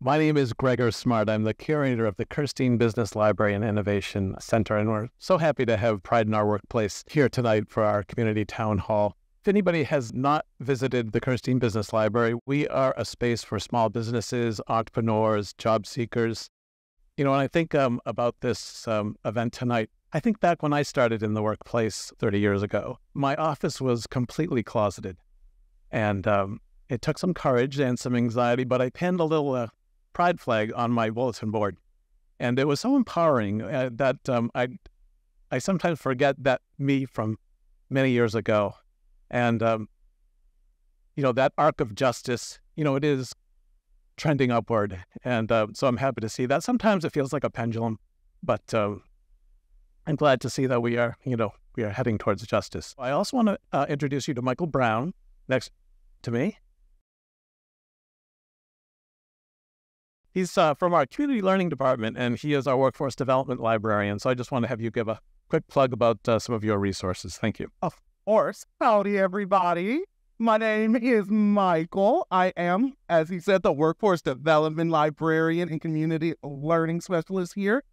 My name is Gregor Smart. I'm the curator of the Kirstein Business Library and Innovation Center, and we're so happy to have Pride in Our Workplace here tonight for our community town hall. If anybody has not visited the Kirstein Business Library, we are a space for small businesses, entrepreneurs, job seekers. When I think about this event tonight, I think back when I started in the workplace 30 years ago. My office was completely closeted, and it took some courage and some anxiety, but I pinned a little pride flag on my bulletin board. And it was so empowering that I sometimes forget that me from many years ago. And, that arc of justice, it is trending upward. And so I'm happy to see that. Sometimes it feels like a pendulum, but I'm glad to see that we are heading towards justice. I also want to introduce you to Michael Brown next to me. He's from our community learning department, and he is our workforce development librarian. So I just want to have you give a quick plug about some of your resources. Thank you. Of course. Howdy, everybody. My name is Michael. I am, as he said, the workforce development librarian and community learning specialist here.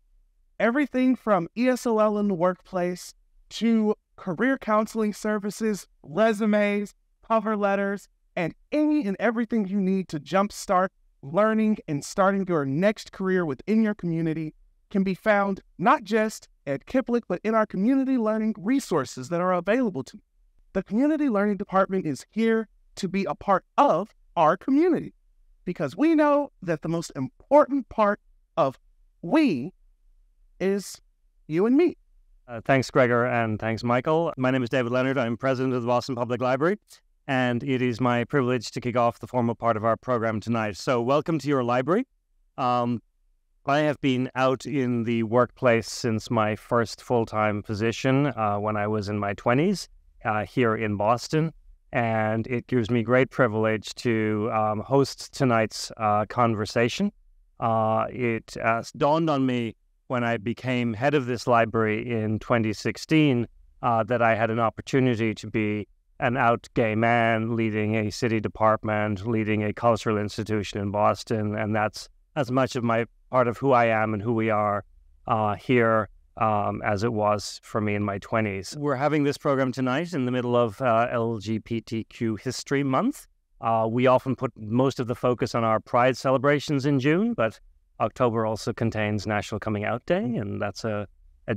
Everything from ESOL in the workplace to career counseling services, resumes, cover letters, and any and everything you need to jumpstart learning and starting your next career within your community can be found not just at Kipling, but in our community learning resources that are available to you. The community learning department is here to be a part of our community because we know that the most important part of we is you and me. Thanks, Gregor, and thanks, Michael. My name is David Leonard. I'm president of the Boston Public Library, and it is my privilege to kick off the formal part of our program tonight. So welcome to your library. I have been out in the workplace since my first full-time position when I was in my 20s here in Boston, and it gives me great privilege to host tonight's conversation. It dawned on me when I became head of this library in 2016 that I had an opportunity to be an out gay man leading a city department, leading a cultural institution in Boston, and that's as much of my part of who I am and who we are here as it was for me in my 20s. We're having this program tonight in the middle of LGBTQ History Month. We often put most of the focus on our Pride celebrations in June, but October also contains National Coming Out Day, and that's a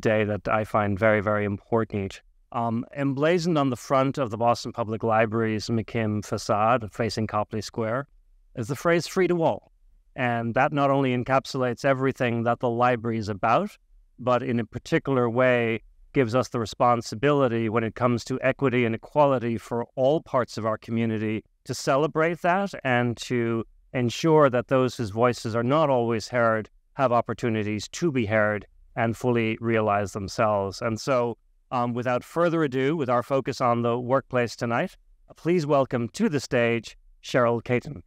day that I find very, very important. Emblazoned on the front of the Boston Public Library's McKim facade facing Copley Square is the phrase "free to all." And that not only encapsulates everything that the library is about, but in a particular way gives us the responsibility when it comes to equity and equality for all parts of our community to celebrate that and to ensure that those whose voices are not always heard have opportunities to be heard and fully realize themselves. And so, without further ado, with our focus on the workplace tonight, please welcome to the stage Cheryl Katon.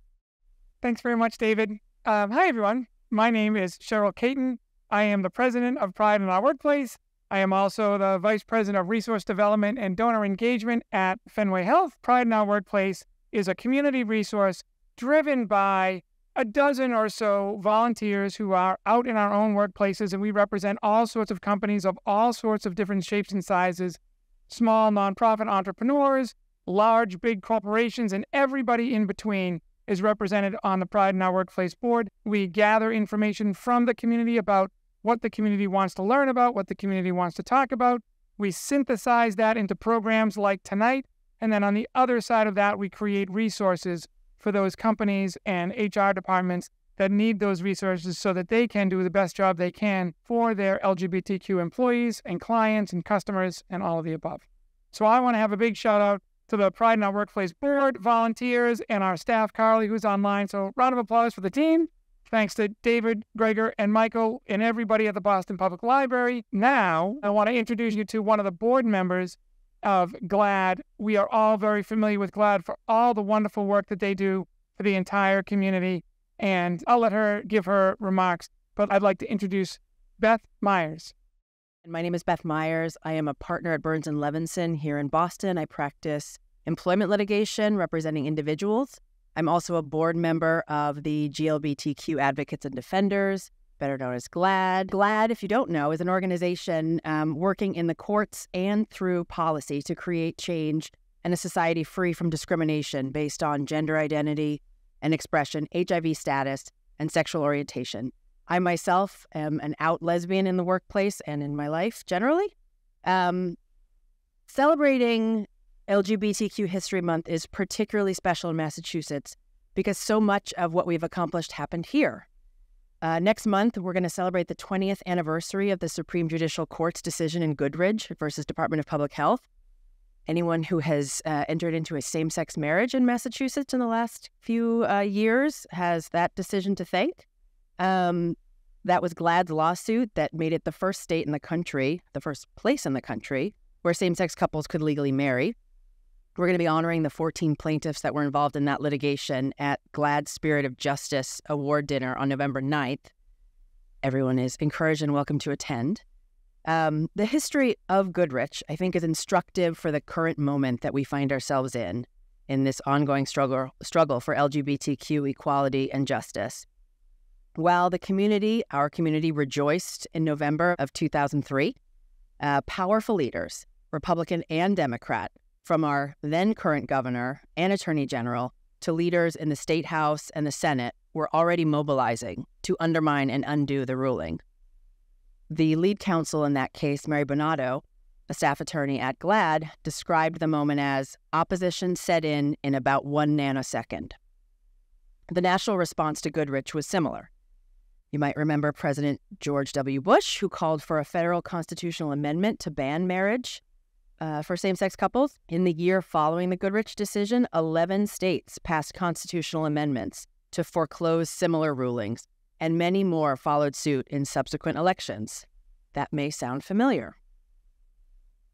Thanks very much, David. Hi, everyone. My name is Cheryl Katon. I am the president of Pride in Our Workplace. I am also the vice president of resource development and donor engagement at Fenway Health. Pride in Our Workplace is a community resource driven by a dozen or so volunteers who are out in our own workplaces, and we represent all sorts of companies of all sorts of different shapes and sizes, small nonprofit entrepreneurs, large, big corporations, and everybody in between is represented on the Pride in Our Workplace board. We gather information from the community about what the community wants to learn about, what the community wants to talk about. We synthesize that into programs like tonight, and then on the other side of that, we create resources for those companies and HR departments that need those resources so that they can do the best job they can for their LGBTQ employees and clients and customers and all of the above. So I want to have a big shout out to the Pride in Our Workplace board, volunteers, and our staff, Carly, who's online. So round of applause for the team. Thanks to David, Gregor, and Michael, and everybody at the Boston Public Library. Now, I want to introduce you to one of the board members of GLAAD. We are all very familiar with GLAAD for all the wonderful work that they do for the entire community. And I'll let her give her remarks, but I'd like to introduce Beth Myers. My name is Beth Myers. I am a partner at Burns & Levinson here in Boston. I practice employment litigation representing individuals. I'm also a board member of the LGBTQ Advocates and Defenders, better known as GLAAD. GLAAD, if you don't know, is an organization working in the courts and through policy to create change and a society free from discrimination based on gender identity and expression, HIV status, and sexual orientation. I myself am an out lesbian in the workplace and in my life generally. Celebrating LGBTQ History Month is particularly special in Massachusetts because so much of what we've accomplished happened here. Next month, we're going to celebrate the 20th anniversary of the Supreme Judicial Court's decision in Goodridge versus Department of Public Health. Anyone who has entered into a same-sex marriage in Massachusetts in the last few years has that decision to thank. That was GLAAD's lawsuit that made it the first state in the country, the first place in the country, where same-sex couples could legally marry. We're going to be honoring the 14 plaintiffs that were involved in that litigation at GLAAD's Spirit of Justice Award Dinner on November 9th. Everyone is encouraged and welcome to attend. The history of Goodrich, I think, is instructive for the current moment that we find ourselves in this ongoing struggle for LGBTQ equality and justice. While our community rejoiced in November of 2003, powerful leaders, Republican and Democrat, from our then current governor and attorney general to leaders in the state house and the Senate, were already mobilizing to undermine and undo the ruling. The lead counsel in that case, Mary Bonato, a staff attorney at GLAAD, described the moment as opposition set in about 1 nanosecond. The national response to Goodrich was similar. You might remember President George W. Bush, who called for a federal constitutional amendment to ban marriage for same-sex couples. In the year following the Goodrich decision, 11 states passed constitutional amendments to foreclose similar rulings, and many more followed suit in subsequent elections. That may sound familiar.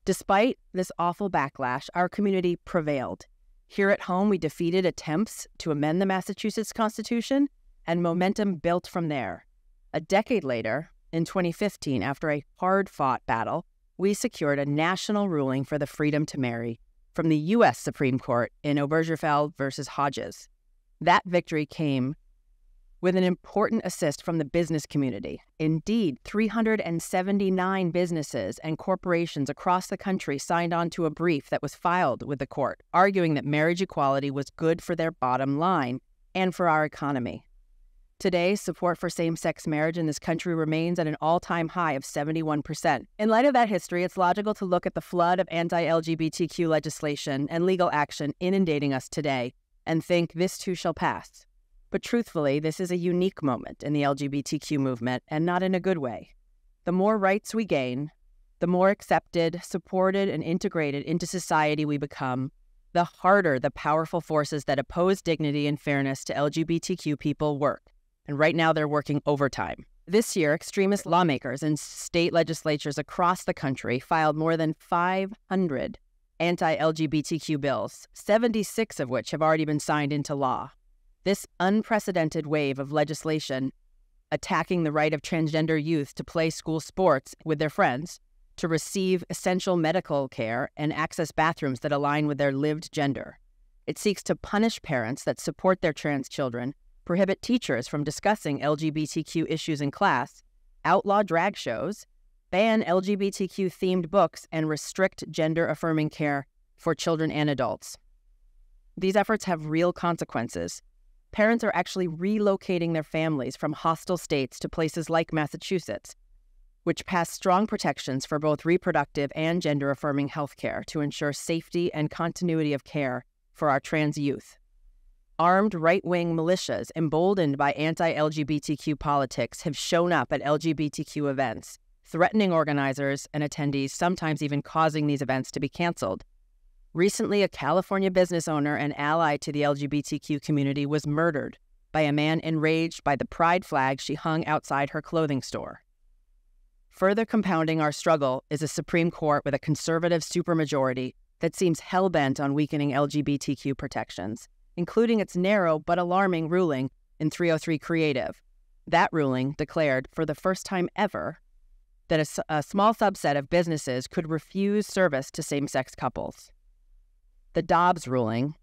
Despite this awful backlash, our community prevailed. Here at home, we defeated attempts to amend the Massachusetts Constitution, and momentum built from there. A decade later, in 2015, after a hard-fought battle, we secured a national ruling for the freedom to marry from the U.S. Supreme Court in Obergefell versus Hodges. That victory came with an important assist from the business community. Indeed, 379 businesses and corporations across the country signed on to a brief that was filed with the court, arguing that marriage equality was good for their bottom line and for our economy. Today, support for same-sex marriage in this country remains at an all-time high of 71%. In light of that history, it's logical to look at the flood of anti-LGBTQ legislation and legal action inundating us today and think this too shall pass. But truthfully, this is a unique moment in the LGBTQ movement, and not in a good way. The more rights we gain, the more accepted, supported, and integrated into society we become, the harder the powerful forces that oppose dignity and fairness to LGBTQ people work. And right now they're working overtime. This year, extremist lawmakers in state legislatures across the country filed more than 500 anti-LGBTQ bills, 76 of which have already been signed into law. This unprecedented wave of legislation attacking the right of transgender youth to play school sports with their friends, to receive essential medical care and access bathrooms that align with their lived gender. It seeks to punish parents that support their trans children, prohibit teachers from discussing LGBTQ issues in class, outlaw drag shows, ban LGBTQ-themed books, and restrict gender-affirming care for children and adults. These efforts have real consequences. Parents are actually relocating their families from hostile states to places like Massachusetts, which pass strong protections for both reproductive and gender-affirming health care to ensure safety and continuity of care for our trans youth. Armed right-wing militias emboldened by anti-LGBTQ politics have shown up at LGBTQ events, threatening organizers and attendees, sometimes even causing these events to be canceled. Recently, a California business owner and ally to the LGBTQ community was murdered by a man enraged by the pride flag she hung outside her clothing store. Further compounding our struggle is a Supreme Court with a conservative supermajority that seems hell-bent on weakening LGBTQ protections, including its narrow but alarming ruling in 303 Creative. That ruling declared, for the first time ever, that a small subset of businesses could refuse service to same-sex couples. The Dobbs ruling,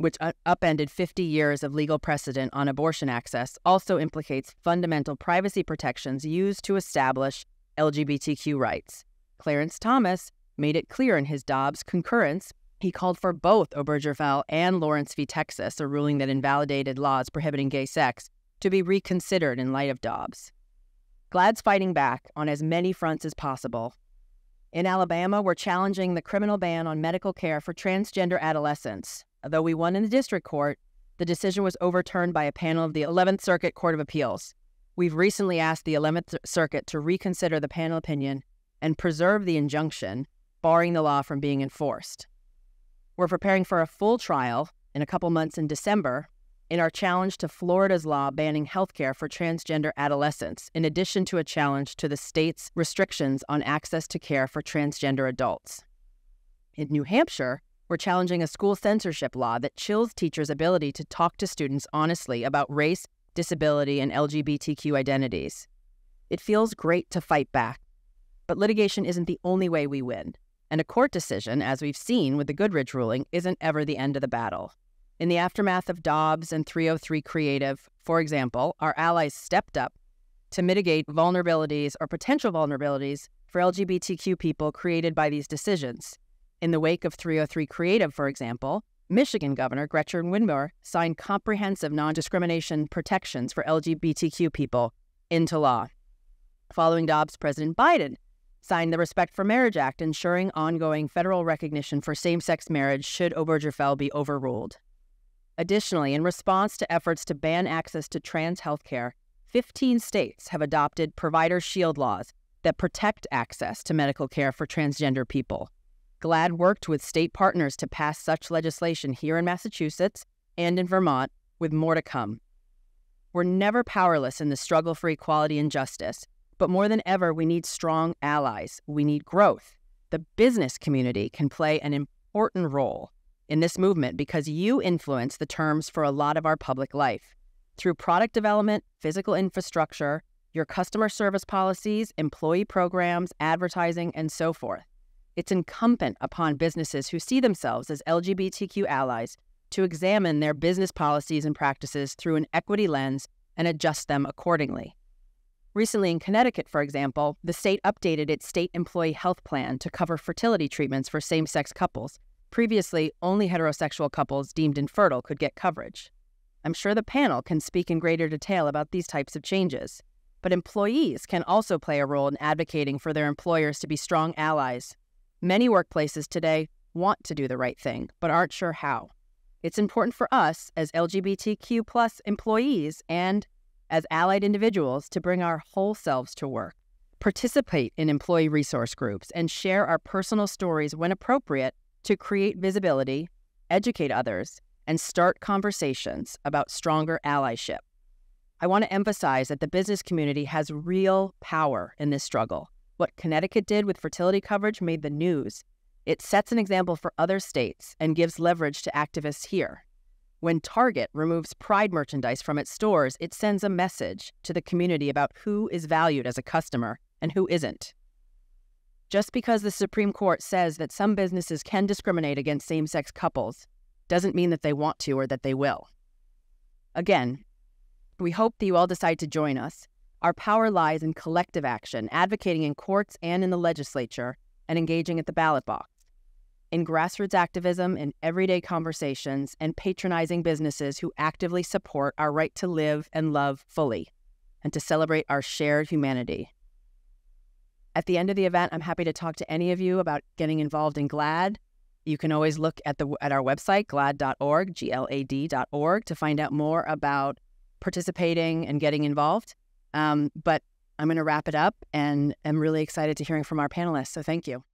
which upended 50 years of legal precedent on abortion access, also implicates fundamental privacy protections used to establish LGBTQ rights. Clarence Thomas made it clear in his Dobbs concurrence. He called for both Obergefell and Lawrence v. Texas, a ruling that invalidated laws prohibiting gay sex, to be reconsidered in light of Dobbs. GLAAD's fighting back on as many fronts as possible. In Alabama, we're challenging the criminal ban on medical care for transgender adolescents. Although we won in the district court, the decision was overturned by a panel of the 11th Circuit Court of Appeals. We've recently asked the 11th Circuit to reconsider the panel opinion and preserve the injunction, barring the law from being enforced. We're preparing for a full trial in a couple months in December in our challenge to Florida's law banning healthcare for transgender adolescents, in addition to a challenge to the state's restrictions on access to care for transgender adults. In New Hampshire, we're challenging a school censorship law that chills teachers' ability to talk to students honestly about race, disability, and LGBTQ identities. It feels great to fight back, but litigation isn't the only way we win. And a court decision, as we've seen with the Goodrich ruling, isn't ever the end of the battle. In the aftermath of Dobbs and 303 Creative, for example, our allies stepped up to mitigate vulnerabilities or potential vulnerabilities for LGBTQ people created by these decisions. In the wake of 303 Creative, for example, Michigan Governor Gretchen Whitmer signed comprehensive non-discrimination protections for LGBTQ people into law. Following Dobbs, President Biden signed the Respect for Marriage Act, ensuring ongoing federal recognition for same-sex marriage should Obergefell be overruled. Additionally, in response to efforts to ban access to trans health care, 15 states have adopted provider shield laws that protect access to medical care for transgender people. GLAAD worked with state partners to pass such legislation here in Massachusetts and in Vermont, with more to come. We're never powerless in the struggle for equality and justice, but more than ever, we need strong allies. We need growth. The business community can play an important role in this movement because you influence the terms for a lot of our public life. Through product development, physical infrastructure, your customer service policies, employee programs, advertising, and so forth. It's incumbent upon businesses who see themselves as LGBTQ allies to examine their business policies and practices through an equity lens and adjust them accordingly. Recently in Connecticut, for example, the state updated its state employee health plan to cover fertility treatments for same-sex couples. Previously, only heterosexual couples deemed infertile could get coverage. I'm sure the panel can speak in greater detail about these types of changes, but employees can also play a role in advocating for their employers to be strong allies. Many workplaces today want to do the right thing, but aren't sure how. It's important for us as LGBTQ+ employees and as allied individuals to bring our whole selves to work, participate in employee resource groups, and share our personal stories when appropriate to create visibility, educate others, and start conversations about stronger allyship. I want to emphasize that the business community has real power in this struggle. What Connecticut did with fertility coverage made the news. It sets an example for other states and gives leverage to activists here. When Target removes Pride merchandise from its stores, it sends a message to the community about who is valued as a customer and who isn't. Just because the Supreme Court says that some businesses can discriminate against same-sex couples doesn't mean that they want to or that they will. Again, we hope that you all decide to join us. Our power lies in collective action, advocating in courts and in the legislature, and engaging at the ballot box. In grassroots activism, in everyday conversations, and patronizing businesses who actively support our right to live and love fully, and to celebrate our shared humanity. At the end of the event, I'm happy to talk to any of you about getting involved in GLAAD. You can always look at our website, glad.org, glad.org, to find out more about participating and getting involved. But I'm going to wrap it up, and I'm really excited to hearing from our panelists, so thank you.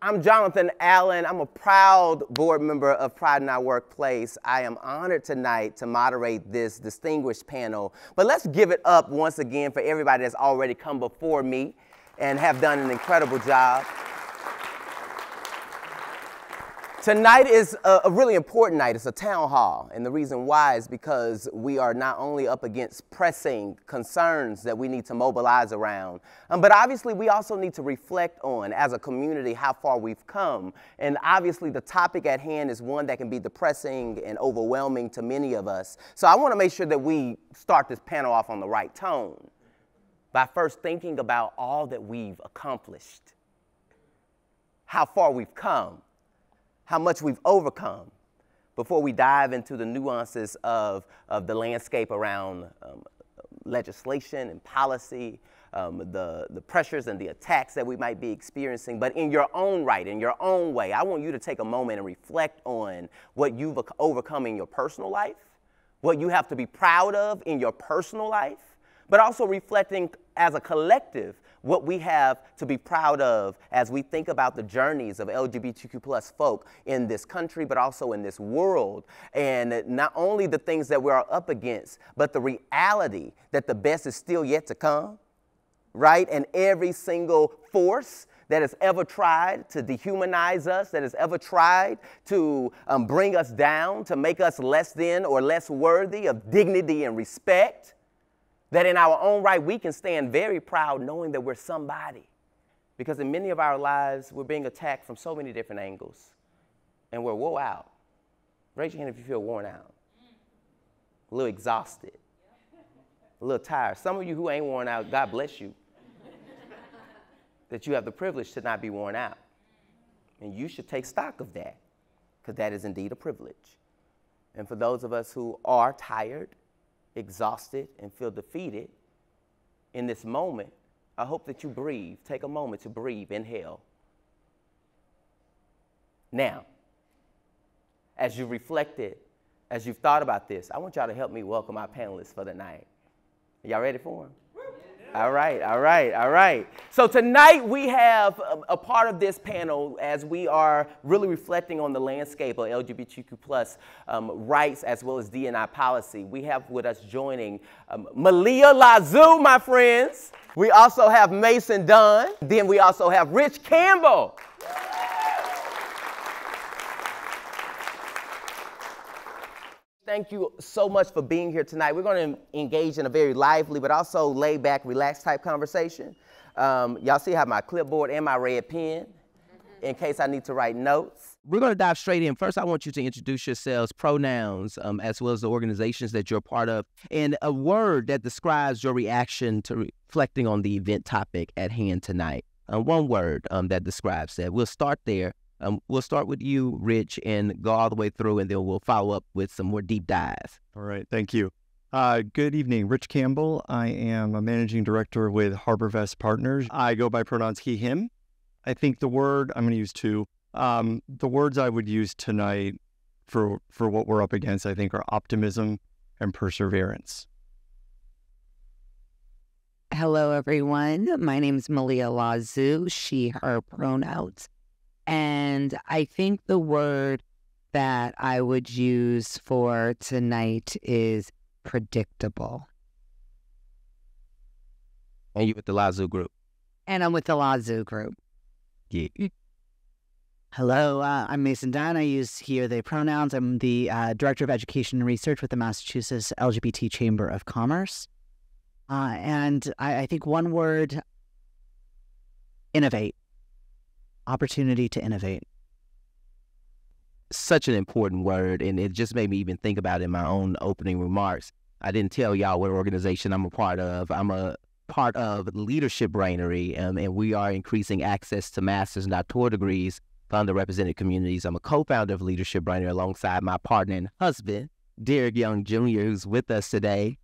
I'm Jonathan Allen. I'm a proud board member of Pride in Our Workplace. I am honored tonight to moderate this distinguished panel. But let's give it up once again for everybody that's already come before me and have done an incredible job. Tonight is a really important night. It's a town hall. And the reason why is because we are not only up against pressing concerns that we need to mobilize around, but obviously we also need to reflect on, as a community, how far we've come. And obviously the topic at hand is one that can be depressing and overwhelming to many of us. So I want to make sure that we start this panel off on the right tone by first thinking about all that we've accomplished, how far we've come, how much we've overcome, before we dive into the nuances of the landscape around legislation and policy, the pressures and the attacks that we might be experiencing. But in your own right, in your own way, I want you to take a moment and reflect on what you've overcome in your personal life, what you have to be proud of in your personal life, but also reflecting as a collective what we have to be proud of as we think about the journeys of LGBTQ plus folk in this country, but also in this world. And not only the things that we are up against, but the reality that the best is still yet to come, right? And every single force that has ever tried to dehumanize us, that has ever tried to bring us down, to make us less than or less worthy of dignity and respect, that in our own right, we can stand very proud knowing that we're somebody. Because in many of our lives, we're being attacked from so many different angles. And we're wore out. Raise your hand if you feel worn out. A little exhausted. A little tired. Some of you who ain't worn out, God bless you. That you have the privilege to not be worn out. And you should take stock of that, because that is indeed a privilege. And for those of us who are tired, exhausted, and feel defeated in this moment, I hope that you breathe. Take a moment to breathe. Inhale. Now, as you reflected, as you've thought about this, I want y'all to help me welcome our panelists for the night. Y'all ready for them? All right, all right, all right. So tonight we have a part of this panel as we are really reflecting on the landscape of LGBTQ plus rights as well as DEI policy. We have with us joining Malia Lazu, my friends. We also have Mason Dunn. Then we also have Rich Campbell. Thank you so much for being here tonight. We're going to engage in a very lively but also laid back, relaxed type conversation. Y'all see I have my clipboard and my red pen in case I need to write notes. We're going to dive straight in. First, I want you to introduce yourselves, pronouns, as well as the organizations that you're part of, and a word that describes your reaction to reflecting on the event topic at hand tonight. One word that describes that. We'll start there. We'll start with you, Rich, and go all the way through, and then we'll follow up with some more deep dive. All right. Thank you. Good evening. Rich Campbell. I am a managing director with HarborVest Partners. I go by pronouns he, him. I think the word, I'm going to use two. The words I would use tonight for what we're up against, I think, are optimism and perseverance. Hello, everyone. My name is Malia Lazu, she, her pronouns. And I think the word that I would use for tonight is predictable. And you with the Lazu group. And I'm with the Lazu group. Yeah. Hello, I'm Mason Dunn. I use here they pronouns. I'm the Director of Education and Research with the Massachusetts LGBT Chamber of Commerce. And I think one word, innovate. Opportunity to innovate. Such an important word, and it just made me even think about it in my own opening remarks. I didn't tell y'all what organization I'm a part of. I'm a part of Leadership Brainery, and we are increasing access to master's and doctoral degrees for underrepresented communities. I'm a co-founder of Leadership Brainery alongside my partner and husband, Derek Young Jr., who's with us today.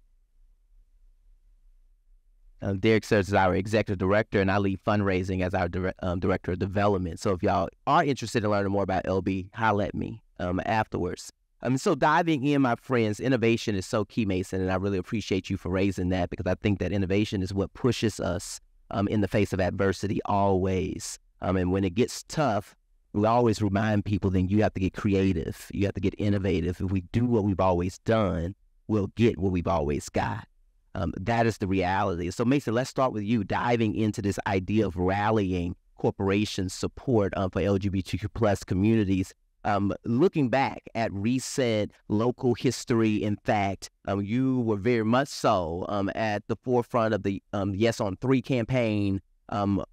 Derek serves as our executive director, and I lead fundraising as our director of development. So if y'all are interested in learning more about LB, holler at me afterwards. So diving in, my friends, innovation is so key, Mason, and I really appreciate you for raising that, because I think that innovation is what pushes us in the face of adversity always. And when it gets tough, we always remind people then you have to get creative. You have to get innovative. If we do what we've always done, we'll get what we've always got. That is the reality. So, Mason, let's start with you diving into this idea of rallying corporation support for LGBTQ plus communities. looking back at recent local history, in fact, you were very much so at the forefront of the Yes on 3 campaign.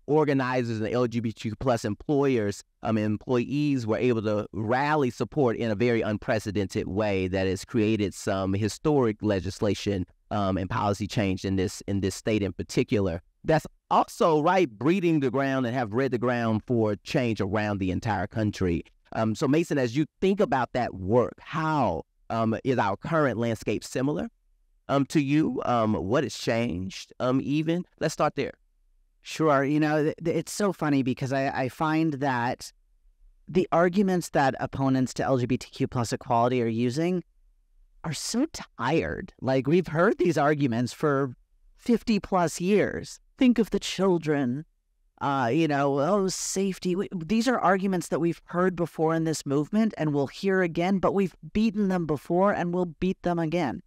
Organizers and LGBTQ plus employers and employees were able to rally support in a very unprecedented way that has created some historic legislation and policy change in this state in particular. That's also, right, breeding the ground and have bred the ground for change around the entire country. So Mason, as you think about that work, how is our current landscape similar to you? What has changed even? Let's start there. Sure. You know, it's so funny because I find that the arguments that opponents to LGBTQ plus equality are using are so tired. Like, we've heard these arguments for 50 plus years. Think of the children, safety. These are arguments that we've heard before in this movement and we'll hear again, but we've beaten them before and we'll beat them again.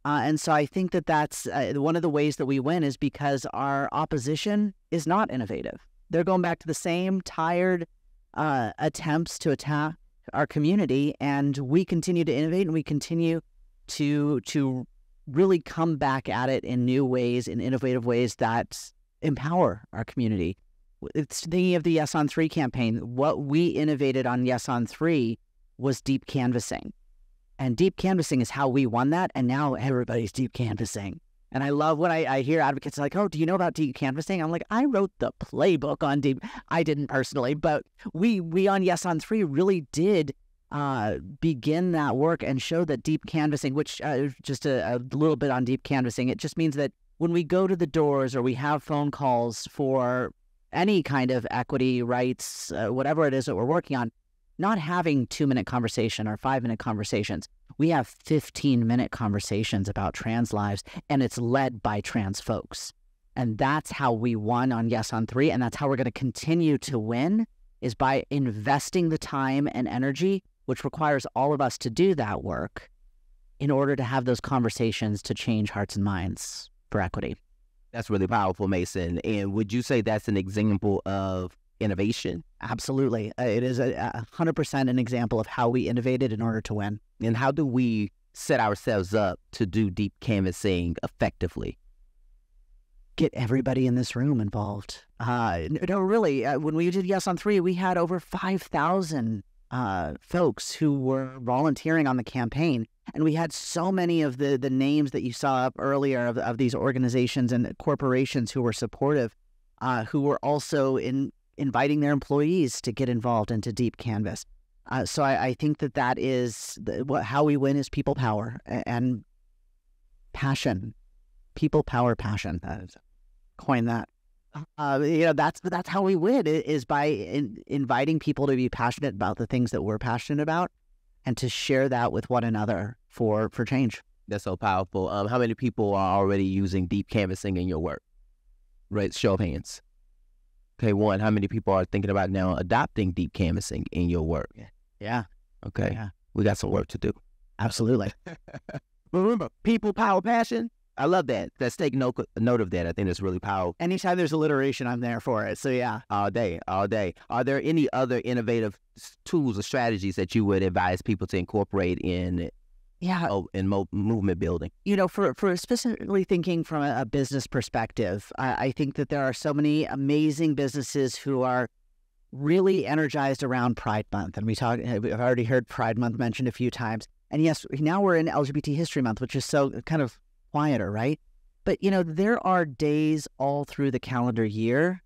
And so I think that that's one of the ways that we win is because our opposition is not innovative. They're going back to the same tired attempts to attack our community, and we continue to innovate and we continue to really come back at it in new ways, in innovative ways that empower our community. It's thinking of the Yes on 3 campaign. What we innovated on Yes on 3 was deep canvassing. And deep canvassing is how we won that, and now everybody's deep canvassing. And I love when I hear advocates like, oh, do you know about deep canvassing? I'm like, I wrote the playbook on deep. I didn't personally, but we on Yes on 3 really did begin that work and show that deep canvassing, which just a little bit on deep canvassing, it just means that when we go to the doors or we have phone calls for any kind of equity, rights, whatever it is that we're working on, not having 2-minute conversation or 5-minute conversations. We have 15-minute conversations about trans lives, and it's led by trans folks. And that's how we won on Yes on 3, and that's how we're going to continue to win, is by investing the time and energy, which requires all of us to do that work in order to have those conversations to change hearts and minds for equity. That's really powerful, Mason. And would you say that's an example of innovation? Absolutely. It is 100% an example of how we innovated in order to win. And how do we set ourselves up to do deep canvassing effectively? Get everybody in this room involved. No, really, when we did Yes on 3, we had over 5,000 folks who were volunteering on the campaign. And we had so many of the names that you saw up earlier of these organizations and corporations who were supportive, who were also inviting their employees to get involved into deep canvas. So I think that is how we win is people power and passion. People power, passion. Coin that. That's how we win, is by inviting people to be passionate about the things that we're passionate about and to share that with one another for change. That's so powerful. How many people are already using deep canvassing in your work? Right, show of hands. Okay, one. How many people are thinking about now adopting deep canvassing in your work? Yeah. Okay. Yeah. We got some work to do. Absolutely. But remember, people, power, passion. I love that. Let's take note of that. I think that's really powerful. Anytime there's alliteration, I'm there for it. So yeah. All day. Are there any other innovative tools or strategies that you would advise people to incorporate in movement building? For specifically thinking from a business perspective, I think that there are so many amazing businesses who are really energized around Pride Month. And we've already heard Pride Month mentioned a few times. And yes, now we're in LGBT History Month, which is so kind of quieter, right? But, there are days all through the calendar year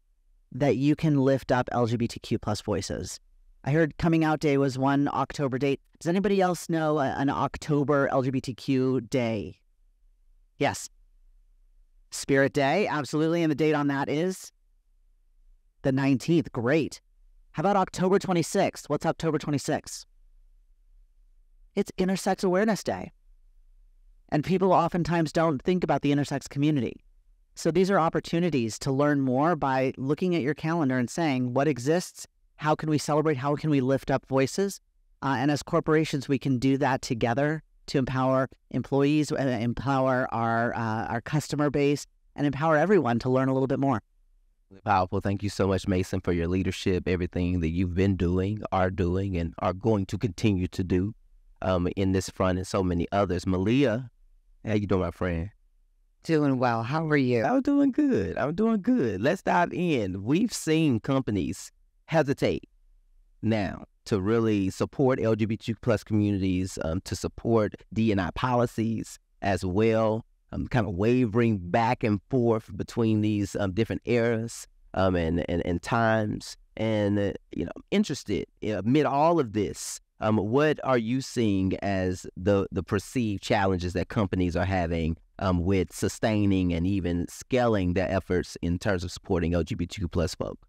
that you can lift up LGBTQ plus voices. I heard Coming Out Day was one October date. Does anybody else know an October LGBTQ day? Yes. Spirit Day, absolutely. And the date on that is the 19th. Great. How about October 26th? What's October 26th? It's Intersex Awareness Day. And people oftentimes don't think about the intersex community. So these are opportunities to learn more by looking at your calendar and saying what exists, how can we celebrate, how can we lift up voices? And as corporations, we can do that together to empower employees, empower our customer base, and empower everyone to learn a little bit more. Powerful. Thank you so much, Mason, for your leadership, everything that you've been doing, are doing, and are going to continue to do in this front and so many others. Malia, how you doing, my friend? Doing well. How are you? I'm doing good. I'm doing good. Let's dive in. We've seen companies hesitate now to really support LGBTQ plus communities, to support D&I policies as well, kind of wavering back and forth between these different eras and times. And, interested amid all of this, what are you seeing as the perceived challenges that companies are having with sustaining and even scaling their efforts in terms of supporting LGBTQ plus folk?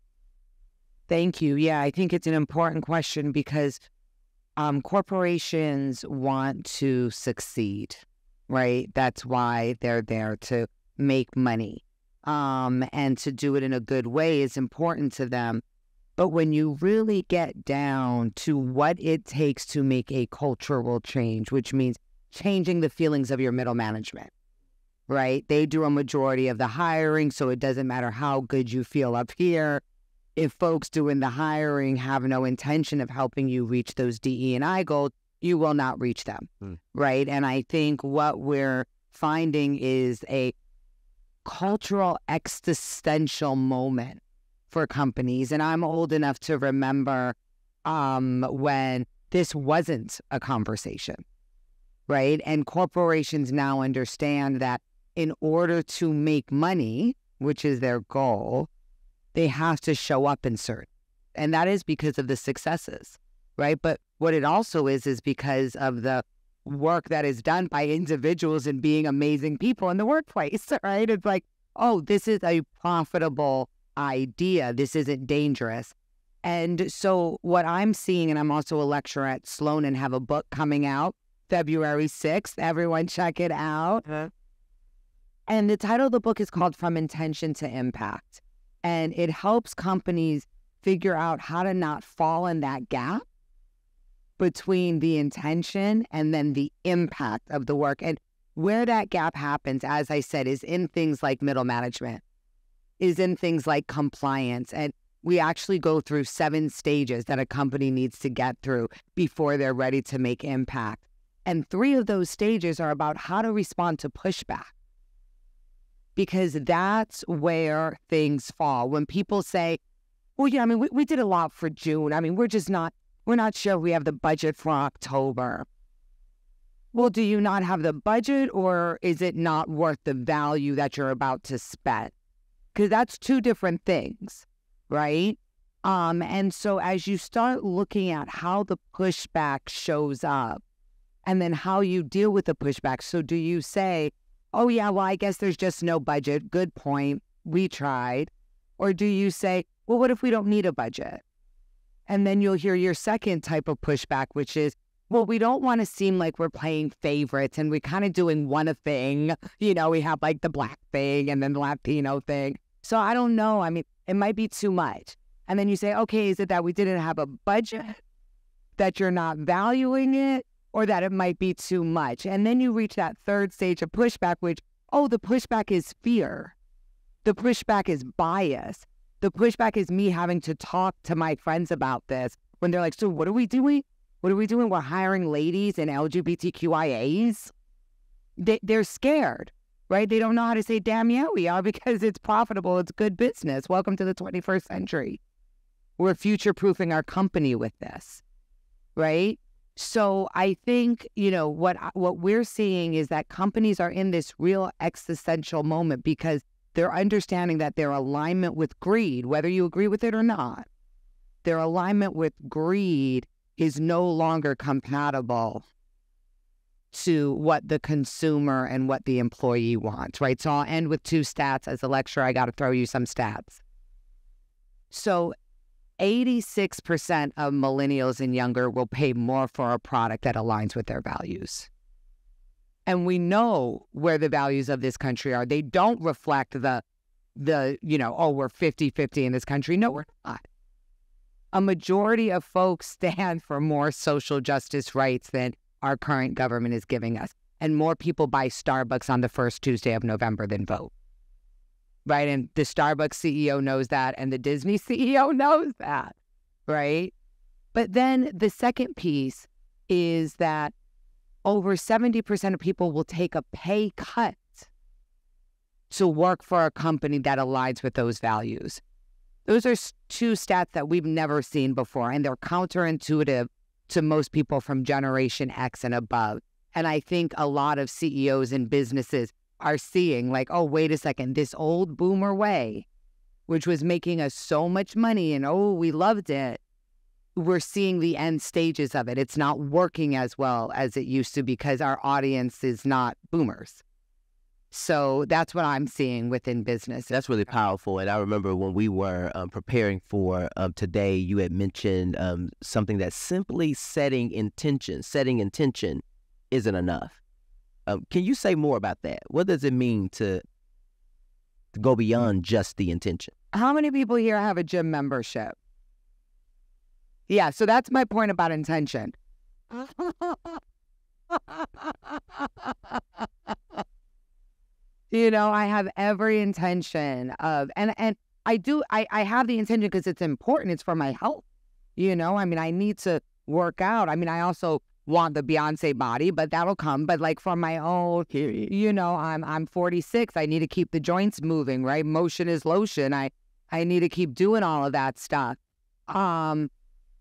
Thank you. Yeah, I think it's an important question because corporations want to succeed, right? That's why they're there, to make money. And to do it in a good way is important to them. But when you really get down to what it takes to make a cultural change, which means changing the feelings of your middle management, right? They do a majority of the hiring, so it doesn't matter how good you feel up here. If folks doing the hiring have no intention of helping you reach those DE&I goals, you will not reach them, right? And I think what we're finding is a cultural existential moment for companies. And I'm old enough to remember when this wasn't a conversation, right? And corporations now understand that in order to make money, which is their goal, they have to show up in certain. And that is because of the successes, right? But what it also is because of the work that is done by individuals and being amazing people in the workplace, right? It's like, oh, this is a profitable idea. This isn't dangerous. And so what I'm seeing, and I'm also a lecturer at Sloan and have a book coming out February 6th. Everyone check it out. And the title of the book is called From Intention to Impact. And it helps companies figure out how to not fall in that gap between the intention and then the impact of the work. And where that gap happens, as I said, is in things like middle management, is in things like compliance. And we actually go through 7 stages that a company needs to get through before they're ready to make impact. And 3 of those stages are about how to respond to pushback, because that's where things fall. When people say, well, yeah, I mean, we did a lot for June. I mean, we're not sure we have the budget for October. Well, do you not have the budget, or is it not worth the value that you're about to spend? Because that's 2 different things, right? And so as you start looking at how the pushback shows up and then how you deal with the pushback. So do you say, oh, yeah, well, I guess there's just no budget. Good point. We tried. Or do you say, well, what if we don't need a budget? And then you'll hear your second type of pushback, which is, well, we don't want to seem like we're playing favorites and we're kind of doing one thing. You know, we have like the Black thing and then the Latino thing. So I don't know. I mean, it might be too much. And then you say, okay, is it that we didn't have a budget, that you're not valuing it, or that it might be too much? And then you reach that third stage of pushback, which, oh, the pushback is fear. The pushback is bias. The pushback is me having to talk to my friends about this when they're like, so what are we doing? What are we doing? We're hiring ladies and LGBTQIAs. They're scared, right? They don't know how to say, damn, yeah, we are, because it's profitable. It's good business. Welcome to the 21st century. We're future-proofing our company with this, right? So I think, you know, what we're seeing is that companies are in this real existential moment because they're understanding that their alignment with greed, whether you agree with it or not, their alignment with greed is no longer compatible to what the consumer and what the employee wants, right? So I'll end with 2 stats. As a lecturer, I got to throw you some stats. So 86% of millennials and younger will pay more for a product that aligns with their values. And we know where the values of this country are. They don't reflect the you know, oh, we're 50-50 in this country. No, we're not. A majority of folks stand for more social justice rights than our current government is giving us. And more people buy Starbucks on the first Tuesday of November than vote. right? And the Starbucks CEO knows that, and the Disney CEO knows that, right? But then the second piece is that over 70% of people will take a pay cut to work for a company that aligns with those values. Those are two stats that we've never seen before, and they're counterintuitive to most people from Generation X and above. And I think a lot of CEOs and businesses are seeing like, oh, wait a second, this old boomer way, which was making us so much money and, oh, we loved it. We're seeing the end stages of it. It's not working as well as it used to because our audience is not boomers. So that's what I'm seeing within business. That's really powerful. And I remember when we were preparing for today, you had mentioned something that simply setting intention isn't enough. Can you say more about that? What does it mean to go beyond just the intention? How many people here have a gym membership? Yeah, so that's my point about intention. You know, I have every intention of, and I have the intention because it's important. It's for my health. You know, I mean, I need to work out. I mean, I also want the Beyonce body, but that'll come. But like for my own, you know, I'm 46. I need to keep the joints moving, right? Motion is lotion. I need to keep doing all of that stuff.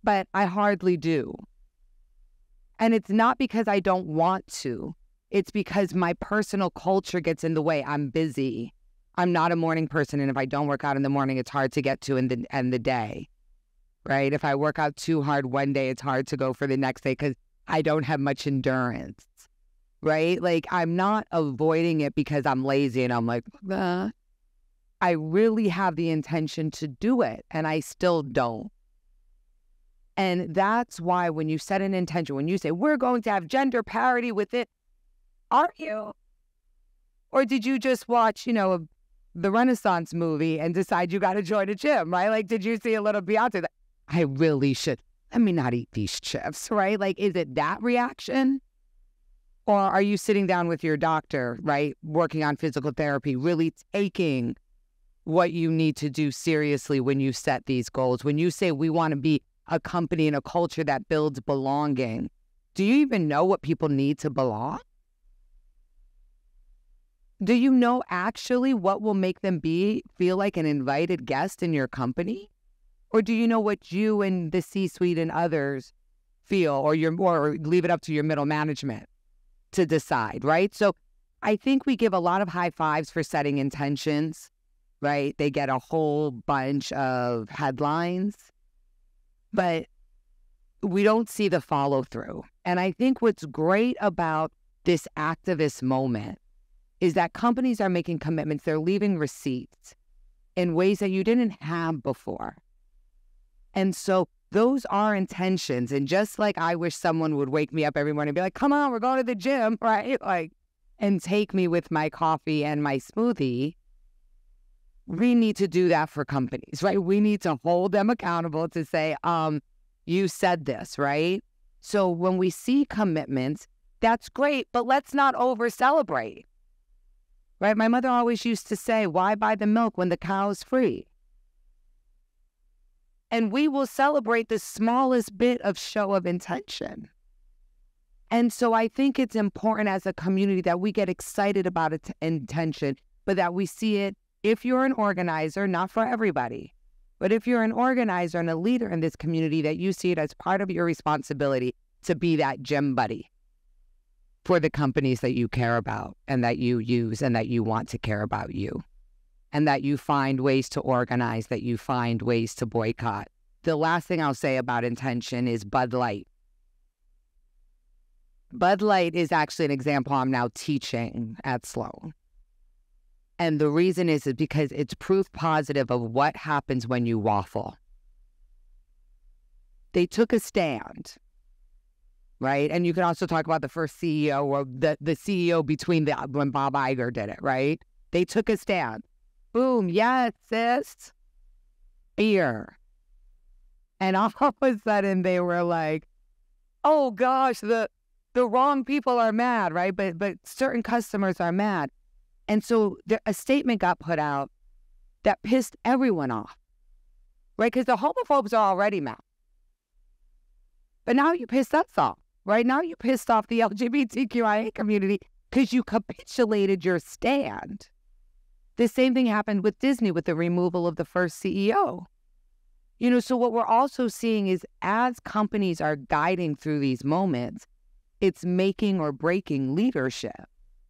But I hardly do. And it's not because I don't want to. It's because my personal culture gets in the way. I'm busy. I'm not a morning person. And if I don't work out in the morning, it's hard to get to in the day, right? If I work out too hard one day, it's hard to go for the next day because I don't have much endurance, right? Like I'm not avoiding it because I'm lazy and I'm like, I really have the intention to do it and I still don't. And that's why when you set an intention, when you say, we're going to have gender parity with it, are you? Or did you just watch, you know, the Renaissance movie and decide you got to join a gym, right? Like, did you see a little Beyonce that I really should, let me not eat these chips, right? Like, is it that reaction? Or are you sitting down with your doctor, right? Working on physical therapy, really taking what you need to do seriously when you set these goals? When you say we want to be a company and a culture that builds belonging, do you even know what people need to belong? Do you know actually what will make them feel like an invited guest in your company? Or do you know what you and the C-suite and others feel, or leave it up to your middle management to decide, right? So I think we give a lot of high fives for setting intentions, right? They get a whole bunch of headlines, but we don't see the follow through. And I think what's great about this activist moment is that companies are making commitments. They're leaving receipts in ways that you didn't have before. And so those are intentions. And just like I wish someone would wake me up every morning and be like, come on, we're going to the gym, right? Like, and take me with my coffee and my smoothie. We need to do that for companies, right? We need to hold them accountable to say, you said this, right? So when we see commitments, that's great, but let's not over-celebrate, right? My mother always used to say, why buy the milk when the cow's free? And we will celebrate the smallest bit of show of intention. And so I think it's important as a community that we get excited about intention, but that we see it, if you're an organizer, not for everybody, but if you're an organizer and a leader in this community, that you see it as part of your responsibility to be that gym buddy for the companies that you care about and that you use and that you want to care about you, and that you find ways to organize, that you find ways to boycott. The last thing I'll say about intention is Bud Light. Bud Light is actually an example I'm now teaching at Sloan. And the reason is because it's proof positive of what happens when you waffle. They took a stand, right? And you can also talk about the first CEO or the CEO when Bob Iger did it, right? They took a stand. Boom, yes, sis. Beer. And all of a sudden they were like, oh gosh, the wrong people are mad, right? But certain customers are mad. And so a statement got put out that pissed everyone off, right? Because the homophobes are already mad. But now you pissed us off, right? Now you pissed off the LGBTQIA community because you capitulated your stand. The same thing happened with Disney with the removal of the first CEO. So what we're also seeing is as companies are guiding through these moments, it's making or breaking leadership.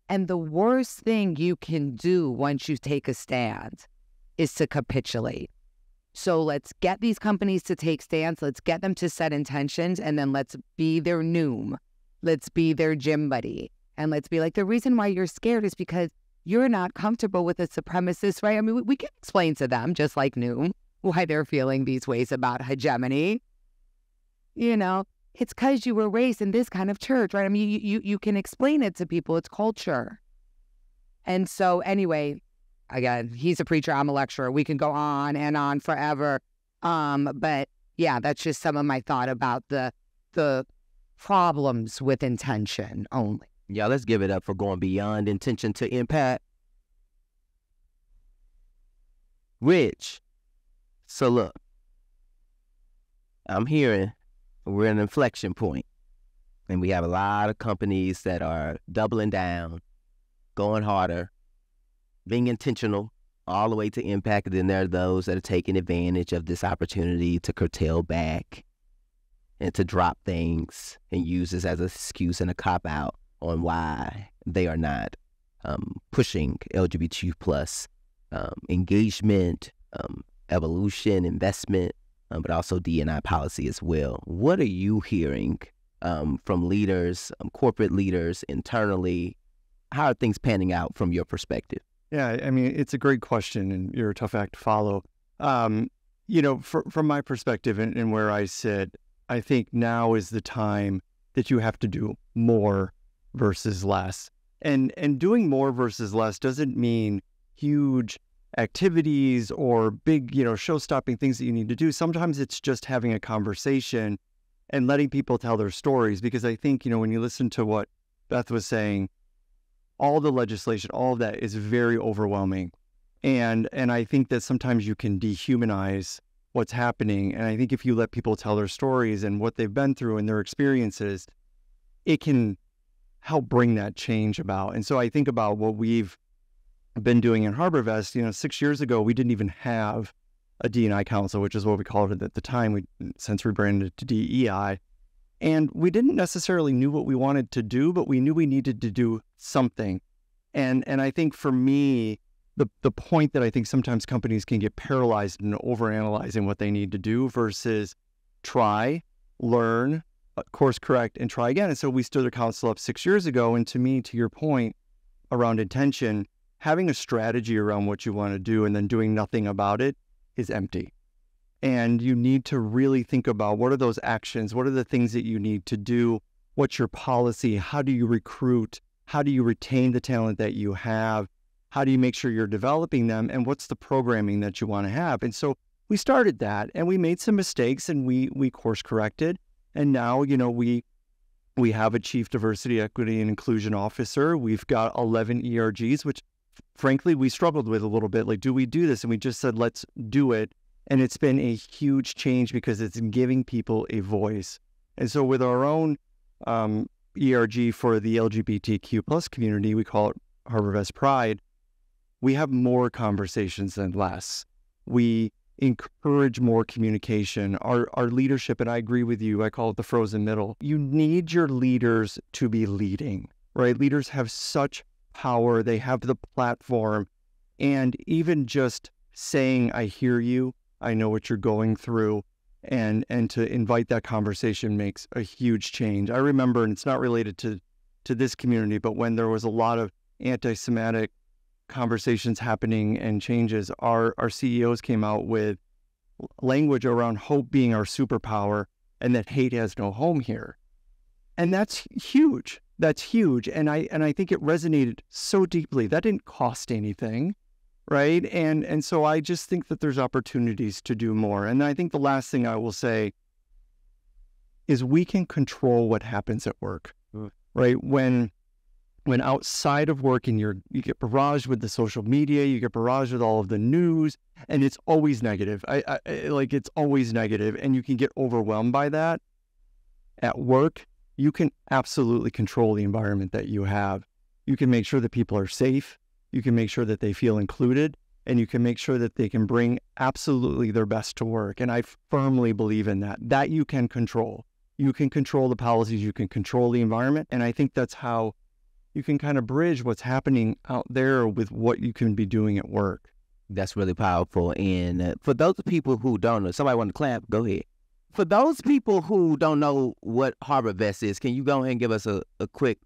And the worst thing you can do once you take a stand is to capitulate. So let's get these companies to take stands. Let's get them to set intentions, and then let's be their noom. Let's be their gym buddy. And let's be like, the reason why you're scared is because you're not comfortable with a supremacist, right? I mean, we can explain to them, just like noom, why they're feeling these ways about hegemony. It's because you were raised in this kind of church, right? I mean, you can explain it to people. It's culture. And so anyway, again, he's a preacher, I'm a lecturer. We can go on and on forever. But yeah, that's just some of my thought about the problems with intention only. Yeah, let's give it up for going beyond intention to impact. Rich, so look, I'm hearing we're at an inflection point, and we have a lot of companies that are doubling down, going harder, being intentional all the way to impact. And then there are those that are taking advantage of this opportunity to curtail back and to drop things and use this as an excuse and a cop-out on why they are not pushing LGBTQ plus engagement, evolution, investment, but also D&I policy as well. What are you hearing from leaders, corporate leaders internally? How are things panning out from your perspective? Yeah, I mean, it's a great question, and you're a tough act to follow. From my perspective and where I sit, I think now is the time that you have to do more versus less. And doing more versus less doesn't mean huge activities or big, show-stopping things that you need to do. Sometimes it's just having a conversation and letting people tell their stories. Because I think, when you listen to what Beth was saying, all the legislation, all of that is very overwhelming. And I think that sometimes you can dehumanize what's happening. And I think if you let people tell their stories and what they've been through and their experiences, it can help bring that change about. And so I think about what we've been doing in HarborVest. 6 years ago, we didn't even have a D&I council, which is what we called it at the time. We since rebranded it to DEI. And we didn't necessarily knew what we wanted to do, but we knew we needed to do something. And I think for me, the point that I think sometimes companies can get paralyzed in overanalyzing what they need to do versus try, learn, course correct, and try again. And so we stood the council up 6 years ago. And to me, to your point around intention, having a strategy around what you want to do and then doing nothing about it is empty. And you need to really think about what are those actions? What are the things that you need to do? What's your policy? How do you recruit? How do you retain the talent that you have? How do you make sure you're developing them? And what's the programming that you want to have? And so we started that, and we made some mistakes, and we course corrected. And now, we have a chief diversity, equity, and inclusion officer. We've got 11 ERGs, which frankly, we struggled with a little bit. Like, do we do this? And we just said, let's do it. And it's been a huge change because it's giving people a voice. And so with our own ERG for the LGBTQ plus community, we call it HarborVest Pride, we have more conversations than less. We encourage more communication. Our leadership, and I agree with you, I call it the frozen middle. You need your leaders to be leading, right? Leaders have such power. They have the platform. And even just saying, I hear you, I know what you're going through, and to invite that conversation makes a huge change. I remember, and it's not related to this community, but when there was a lot of anti-Semitic conversations happening and changes, our CEOs came out with language around hope being our superpower and that hate has no home here. And that's huge. That's huge. And I think it resonated so deeply. That didn't cost anything, right? And so I just think that there's opportunities to do more. And I think the last thing I will say is we can control what happens at work, right? When when outside of work and you get barraged with the social media, you get barraged with all of the news, and it's always negative. It's always negative, and you can get overwhelmed by that. At work, you can absolutely control the environment that you have. You can make sure that people are safe. You can make sure that they feel included, and you can make sure that they can bring absolutely their best to work. And I firmly believe in that you can control. You can control the policies, you can control the environment. And I think that's how you can kind of bridge what's happening out there with what you can be doing at work. That's really powerful. And for those people who don't know, somebody want to clap, go ahead. For those people who don't know what HarborVest is, can you go ahead and give us a quick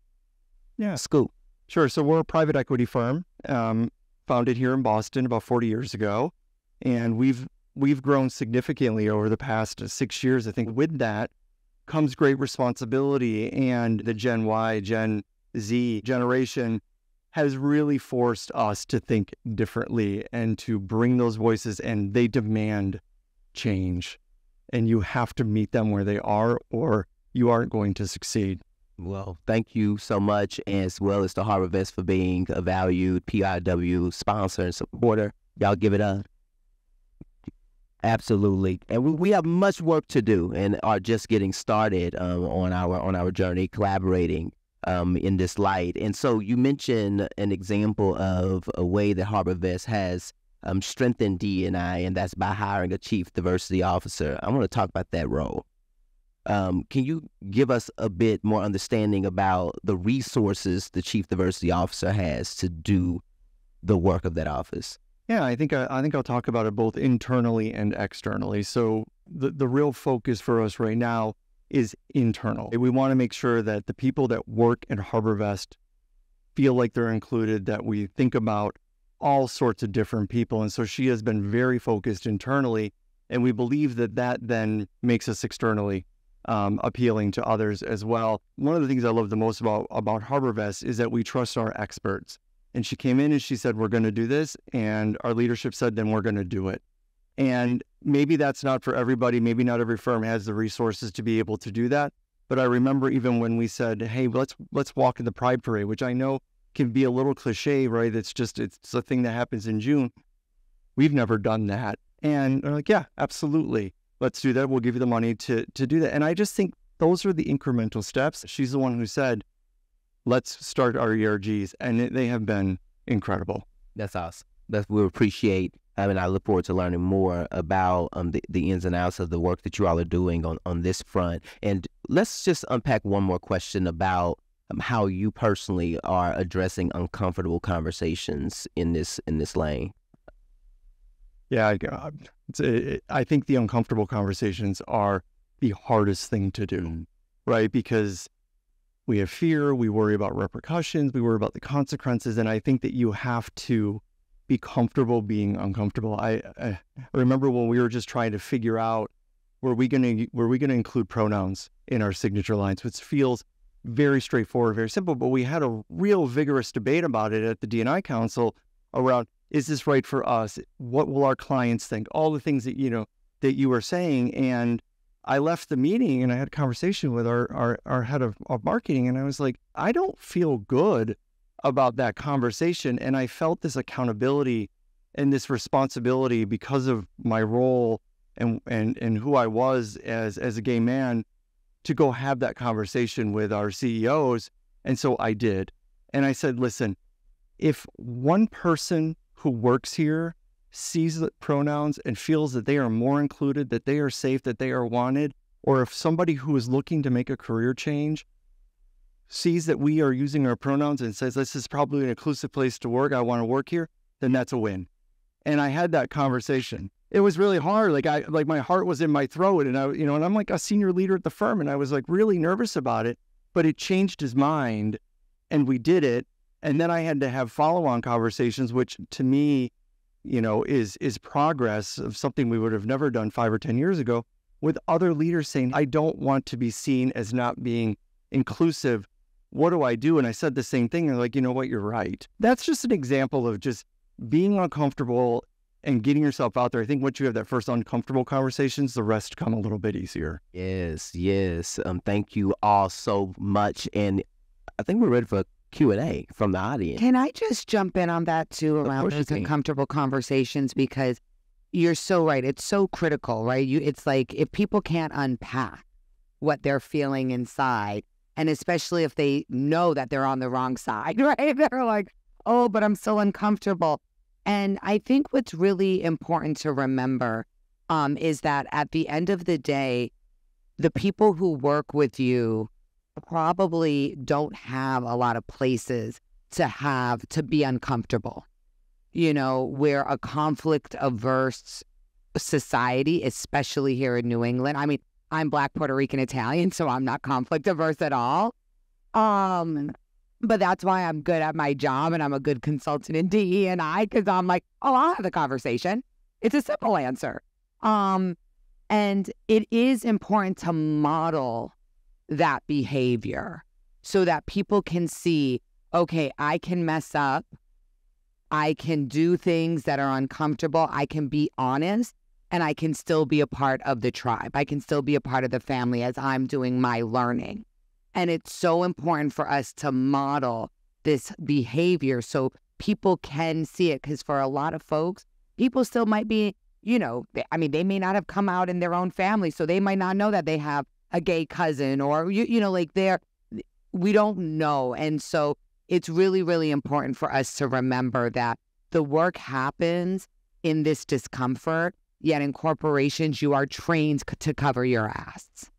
scoop? Sure. So we're a private equity firm, founded here in Boston about 40 years ago. And we've grown significantly over the past 6 years. I think with that comes great responsibility, and the Gen Y, Gen Z generation has really forced us to think differently and to bring those voices, and they demand change. And you have to meet them where they are, or you aren't going to succeed. Well, thank you so much, as well as the HarborVest for being a valued PIOW sponsor and supporter. Y'all give it up. Absolutely. And we have much work to do and are just getting started on our journey collaborating in this light. And so you mentioned an example of a way that HarborVest has strengthened DEI, and that's by hiring a chief diversity officer. I want to talk about that role. Can you give us a bit more understanding about the resources the chief diversity officer has to do the work of that office? Yeah, I think I'll talk about it both internally and externally. So the real focus for us right now is internal. We want to make sure that the people that work at HarborVest feel like they're included, that we think about all sorts of different people. And so she has been very focused internally, and we believe that then makes us externally appealing to others as well. One of the things I love the most about HarborVest is that we trust our experts. And she came in and she said, we're going to do this. And our leadership said, then we're going to do it. And maybe that's not for everybody. Maybe not every firm has the resources to be able to do that. But I remember even when we said, hey, let's walk in the Pride Parade, which I know can be a little cliche, right? It's a thing that happens in June. We've never done that. And they're like, yeah, absolutely. Let's do that. We'll give you the money to do that. And I just think those are the incremental steps. She's the one who said, let's start our ERGs. And they have been incredible. That's awesome. We appreciate, and I look forward to learning more about the ins and outs of the work that you all are doing on this front. And let's just unpack one more question about how you personally are addressing uncomfortable conversations in this lane. Yeah, I think the uncomfortable conversations are the hardest thing to do, right? Because we have fear, we worry about repercussions, we worry about the consequences, and I think that you have to be comfortable being uncomfortable. I remember when we were just trying to figure out were we going to include pronouns in our signature lines, which feels very straightforward, very simple, but we had a real vigorous debate about it at the D&I Council around, is this right for us? What will our clients think? All the things that you were saying. And I left the meeting and I had a conversation with our head of marketing, and I was like, I don't feel good about that conversation. And I felt this accountability and this responsibility because of my role and who I was as a gay man to go have that conversation with our CEOs. And so I did. And I said, listen, if one person who works here sees the pronouns and feels that they are more included, that they are safe, that they are wanted, or if somebody who is looking to make a career change sees that we are using our pronouns and says, this is probably an inclusive place to work, I want to work here, then that's a win. And I had that conversation. It was really hard. Like my heart was in my throat, and and I'm like a senior leader at the firm, and I was like really nervous about it, but it changed his mind and we did it. And then I had to have follow-on conversations, which to me, is progress of something we would have never done 5 or 10 years ago, with other leaders saying, I don't want to be seen as not being inclusive. What do I do? And I said the same thing. They're like, you know what, you're right. That's just an example of just being uncomfortable and getting yourself out there. I think once you have that first uncomfortable conversations, the rest come a little bit easier. Yes. Thank you all so much. And I think we're ready for Q&A from the audience. Can I just jump in on that too around those uncomfortable conversations? Because you're so right. It's so critical, right? It's like if people can't unpack what they're feeling inside, and especially if they know that they're on the wrong side, right? They're like, oh, but I'm so uncomfortable. And I think what's really important to remember is that at the end of the day, the people who work with you probably don't have a lot of places to be uncomfortable. You know, we're a conflict-averse society, especially here in New England. I mean, I'm Black, Puerto Rican, Italian, so I'm not conflict-averse at all. But that's why I'm good at my job and I'm a good consultant in DE&I, because I'm like, oh, I'll have the conversation. It's a simple answer. And it is important to model that behavior so that people can see, okay, I can mess up. I can do things that are uncomfortable. I can be honest, and I can still be a part of the tribe. I can still be a part of the family as I'm doing my learning. And it's so important for us to model this behavior so people can see it, because for a lot of folks, people still might be, you know, they may not have come out in their own family, so they might not know that they have a gay cousin or, you know, like we don't know. And so it's really, really important for us to remember that the work happens in this discomfort, yet in corporations, you are trained to cover your ass.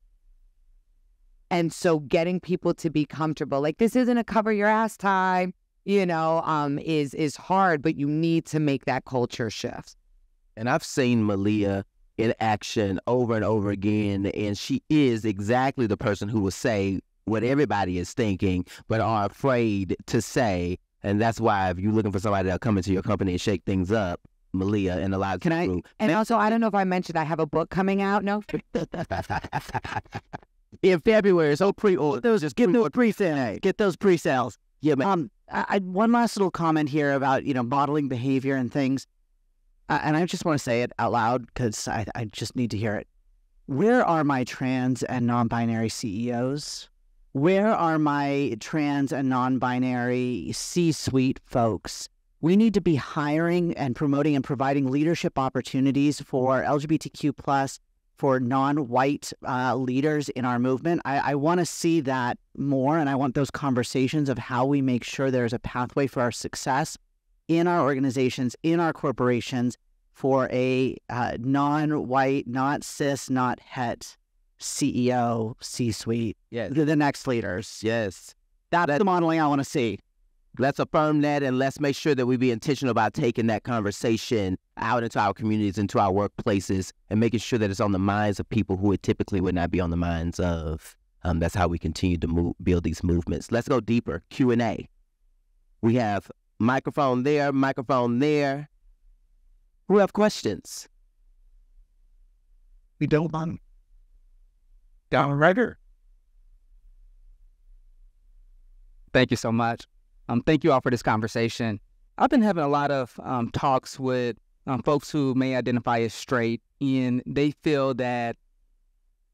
And so getting people to be comfortable, like this isn't a cover your ass time, you know, is hard, but you need to make that culture shift. And I've seen Malia in action over and over again, and she is exactly the person who will say what everybody is thinking, but are afraid to say. And that's why if you're looking for somebody that'll come into your company and shake things up, Malia and a lot of people. And also, I don't know if I mentioned I have a book coming out. No? In February, so pre-order. Just get those pre-sales. Get those pre-sales. Yeah, man. One last little comment here about, you know, modeling behavior and things. And I just want to say it out loud because I just need to hear it. Where are my trans and non-binary CEOs? Where are my trans and non-binary C-suite folks? We need to be hiring and promoting and providing leadership opportunities for LGBTQ+, for non-white leaders in our movement. I want to see that more, and I want those conversations of how we make sure there's a pathway for our success in our organizations, in our corporations, for a non-white, not cis, not het CEO, C-suite, yes. The next leaders. Yes. That's the modeling I want to see. Let's affirm that, and let's make sure that we be intentional about taking that conversation out into our communities, into our workplaces, and making sure that it's on the minds of people who it typically would not be on the minds of. That's how we continue to build these movements. Let's go deeper. Q&A. We have microphone there, microphone there. Who have questions? We don't mind. Down right here. Thank you so much. Thank you all for this conversation. I've been having a lot of talks with folks who may identify as straight, and they feel that,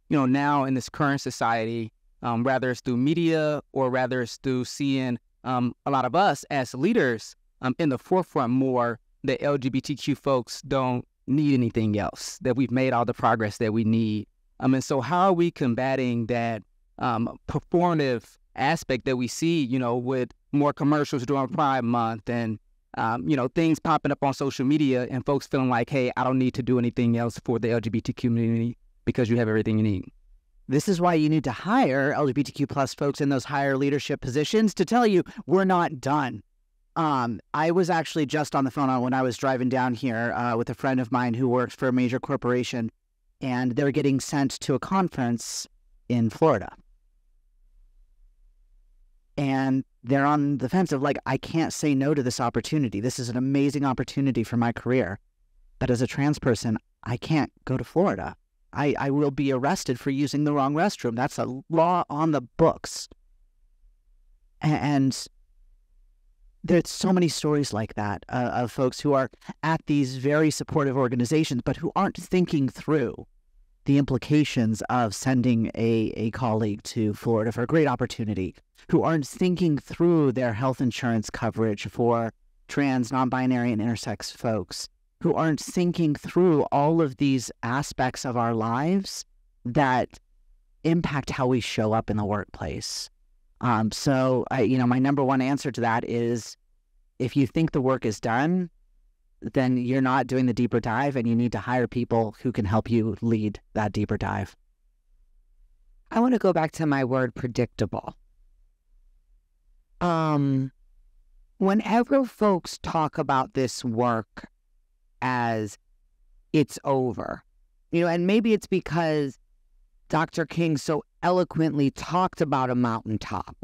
you know, now in this current society, rather it's through media or rather it's through seeing a lot of us as leaders in the forefront more, that LGBTQ folks don't need anything else, that we've made all the progress that we need. And so how are we combating that performative aspect that we see, you know, with more commercials during Pride Month and, you know, things popping up on social media and folks feeling like, hey, I don't need to do anything else for the LGBT community because you have everything you need. This is why you need to hire LGBTQ+ folks in those higher leadership positions to tell you we're not done. I was actually just on the phone when I was driving down here with a friend of mine who works for a major corporation, and they're getting sent to a conference in Florida. And they're on the fence of like, I can't say no to this opportunity. This is an amazing opportunity for my career. But as a trans person, I can't go to Florida. I will be arrested for using the wrong restroom. That's a law on the books. And there's so many stories like that of folks who are at these very supportive organizations, but who aren't thinking through the implications of sending a colleague to Florida for a great opportunity, who aren't thinking through their health insurance coverage for trans, non-binary, and intersex folks, who aren't thinking through all of these aspects of our lives that impact how we show up in the workplace. So my number one answer to that is, if you think the work is done, then you're not doing the deeper dive, and you need to hire people who can help you lead that deeper dive. I want to go back to my word predictable. Whenever folks talk about this work as it's over, and maybe it's because Dr. King so eloquently talked about a mountaintop,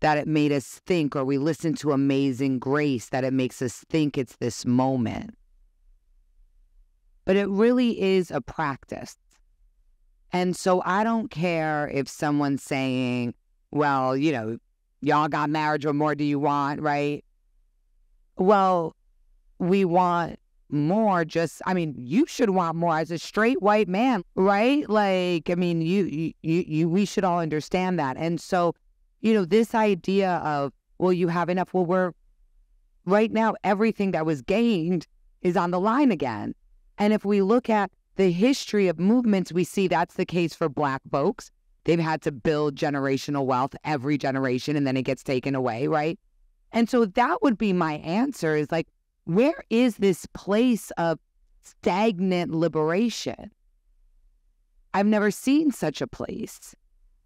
that it made us think, or we listened to Amazing Grace, that it makes us think it's this moment. But it really is a practice. And so I don't care if someone's saying, well, y'all got marriage, what more do you want, right? Well, we want more, you should want more as a straight white man, right? We should all understand that. And so, this idea of, well, you have enough. Well, right now, everything that was gained is on the line again. And if we look at the history of movements, we see that's the case for Black folks. They've had to build generational wealth every generation, and then it gets taken away, right? And so that would be my answer, is where is this place of stagnant liberation? I've never seen such a place.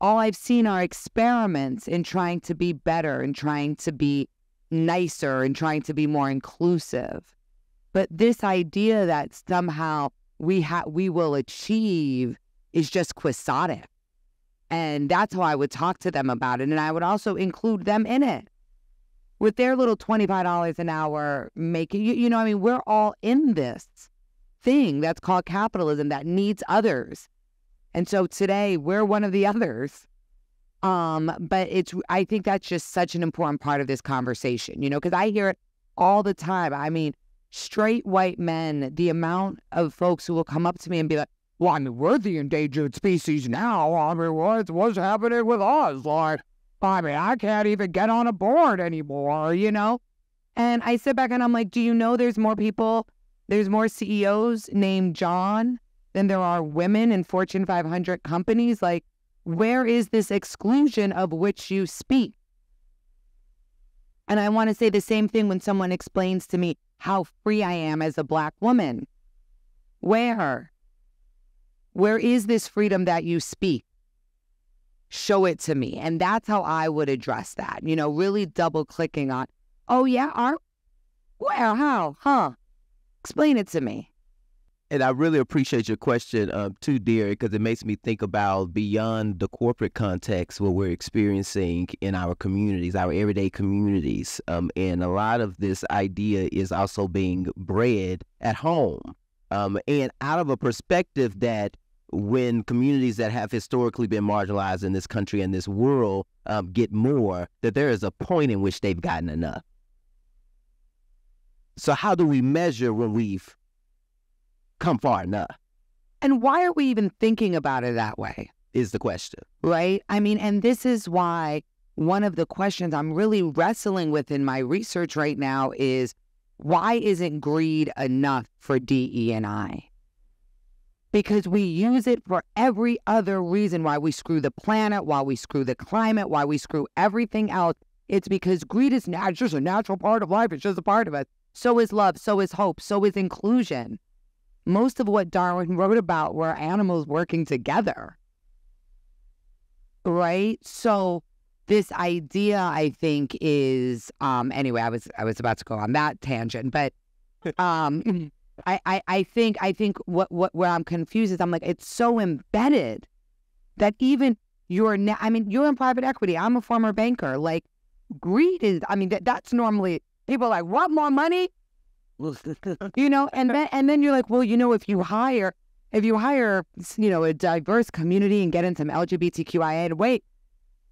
All I've seen are experiments in trying to be better and trying to be nicer and trying to be more inclusive. But this idea that somehow we will achieve is just quixotic. And that's how I would talk to them about it. And I would also include them in it. With their little $25 an hour making, we're all in this thing that's called capitalism that needs others. And so today we're one of the others. But I think that's just such an important part of this conversation, because I hear it all the time. Straight white men, the amount of folks who will come up to me and be like, well, we're the endangered species now. What's happening with us? I can't even get on a board anymore, And I sit back and I'm like, do you know there's more people, there's more CEOs named John than there are women in Fortune 500 companies? Where is this exclusion of which you speak? And I want to say the same thing when someone explains to me how free I am as a Black woman. Where is this freedom that you speak? Show it to me. And that's how I would address that, really double clicking on, oh yeah, where, how, huh? Explain it to me. And I really appreciate your question too, dear, because it makes me think about beyond the corporate context, what we're experiencing in our communities, our everyday communities. And a lot of this idea is also being bred at home. And out of a perspective that when communities that have historically been marginalized in this country and this world get more, that there is a point in which they've gotten enough. So how do we measure when we've come far enough? And why are we even thinking about it that way? Is the question. Right? and this is why one of the questions I'm really wrestling with in my research right now is, why isn't greed enough for DE&I? Because we use it for every other reason why we screw the planet, why we screw the climate, why we screw everything else. It's because greed is just a natural part of life. It's just a part of it. So is love, so is hope, so is inclusion. Most of what Darwin wrote about were animals working together, right? So this idea, I think, is anyway. I was about to go on that tangent, but I think where I'm confused is, I'm like, it's so embedded that even you're in private equity. I'm a former banker. Greed is, that's normally people are like, what, more money? And then you're like, well, if you hire, a diverse community and get in some LGBTQIA, and wait,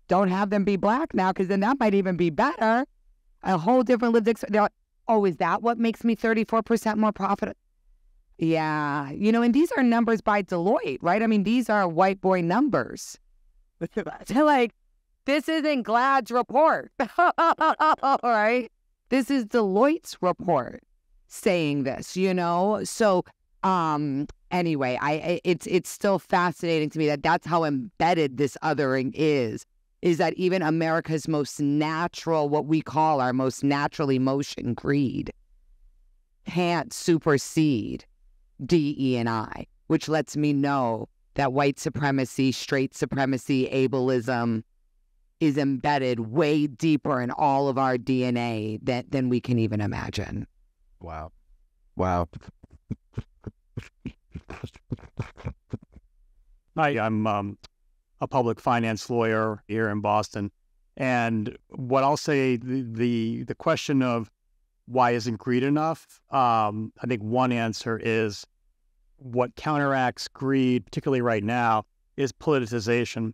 don't have them be Black now, because then that might even be better. A whole different lived experience. They're like, oh, is that what makes me 34% more profit? Yeah. And these are numbers by Deloitte, right? I mean, these are white boy numbers. So, like, this isn't GLAAD's report, all right? This is Deloitte's report saying this, So, anyway, it's still fascinating to me that that's how embedded this othering is that even America's most natural, what we call our most natural emotion, greed, can't supersede DE&I, which lets me know that white supremacy, straight supremacy, ableism is embedded way deeper in all of our DNA than we can even imagine. Wow. Hi, I'm a public finance lawyer here in Boston. And what I'll say, the question of why isn't greed enough? I think one answer is what counteracts greed, particularly right now, is politicization.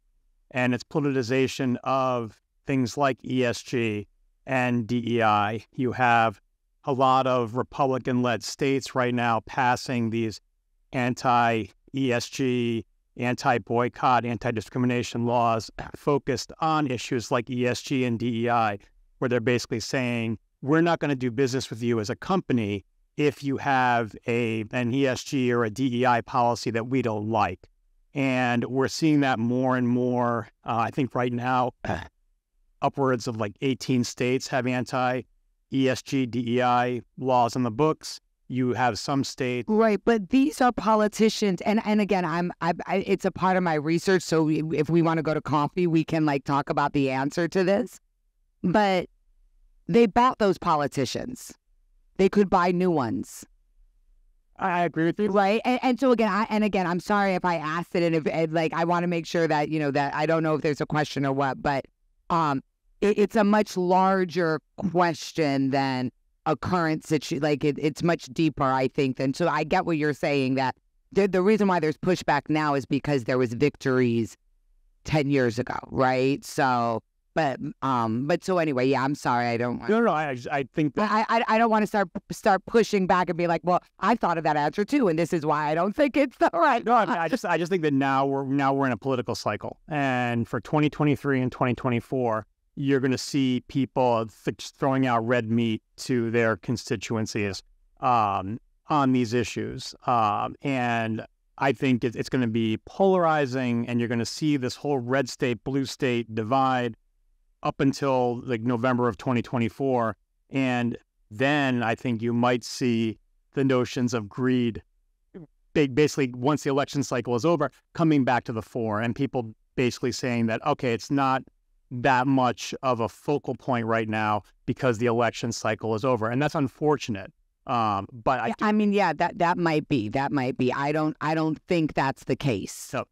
And it's politicization of things like ESG and DEI. You have a lot of Republican-led states right now passing these anti-ESG, anti-boycott, anti-discrimination laws focused on issues like ESG and DEI, where they're basically saying, we're not going to do business with you as a company if you have an ESG or a DEI policy that we don't like. And we're seeing that more and more. I think right now, upwards of like 18 states have anti-ESG, DEI laws on the books. You have some states. Right, but these are politicians. And again, it's a part of my research. So if we want to go to coffee, we can like talk about the answer to this. But they bought those politicians. They could buy new ones. I agree with you. Right. And so again, I'm sorry if I asked it, and if like I want to make sure that, that I don't know if there's a question or what, but it's a much larger question than a current situation. Like it's much deeper, I think. And so I get what you're saying, that the reason why there's pushback now is because there was victories 10 years ago. Right. So. But so anyway, yeah, I'm sorry. I don't want. No. I think that I don't want to start pushing back and be like, well, I thought of that answer too, and this is why I don't think it's the right. No, I just think that now we're in a political cycle, and for 2023 and 2024, you're going to see people throwing out red meat to their constituencies on these issues, and I think it's going to be polarizing, and you're going to see this whole red state, blue state divide up until like November of 2024. And then I think you might see the notions of greed, basically once the election cycle is over, coming back to the fore, and people basically saying that, okay, it's not that much of a focal point right now because the election cycle is over. And that's unfortunate. But that might be. I don't think that's the case. So,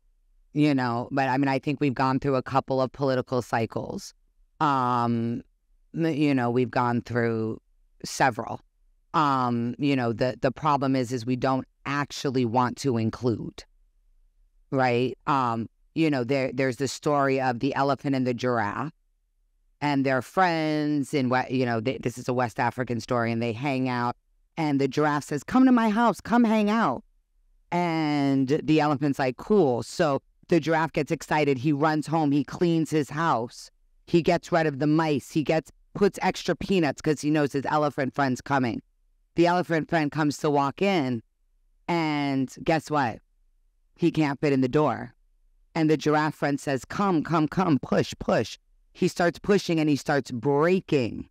but I mean, I think we've gone through a couple of political cycles. We've gone through several. The problem is we don't actually want to include, right? There's the story of the elephant and the giraffe, and they're friends, and this is a West African story, and they hang out, and the giraffe says, "Come to my house, come hang out," and the elephant's like, "Cool." So the giraffe gets excited. He runs home. He cleans his house. He gets rid of the mice. He puts extra peanuts because he knows his elephant friend's coming. The elephant friend comes to walk in, and guess what? He can't fit in the door. And the giraffe friend says, come, push. He starts pushing, and he starts breaking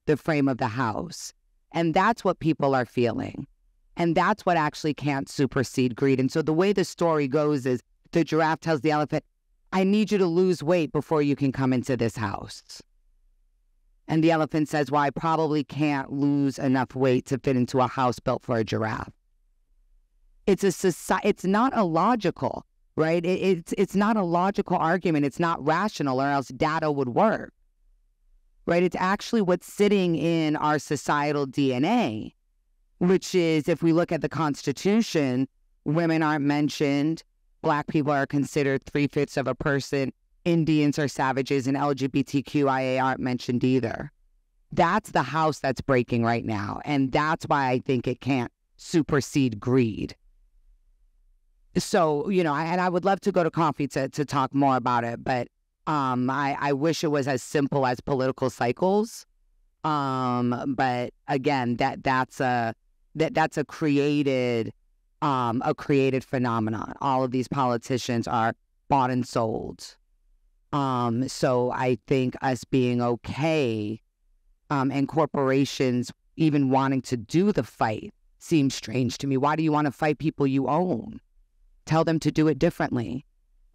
the frame of the house. And that's what people are feeling. And that's what actually can't supersede greed. And so the way the story goes is the giraffe tells the elephant, I need you to lose weight before you can come into this house. And the elephant says, well, I probably can't lose enough weight to fit into a house built for a giraffe. It's not illogical, right? It's not a logical argument. It's not rational, or else data would work, right? It's actually what's sitting in our societal DNA, which is, if we look at the Constitution, women aren't mentioned. Black people are considered 3/5 of a person. Indians are savages, and LGBTQIA aren't mentioned either. That's the house that's breaking right now. And that's why I think it can't supersede greed. So, and I would love to go to coffee to talk more about it, but I wish it was as simple as political cycles. But again, that's a created phenomenon. All of these politicians are bought and sold. So I think us being okay, and corporations even wanting to do the fight seems strange to me. Why do you want to fight people you own? Tell them to do it differently.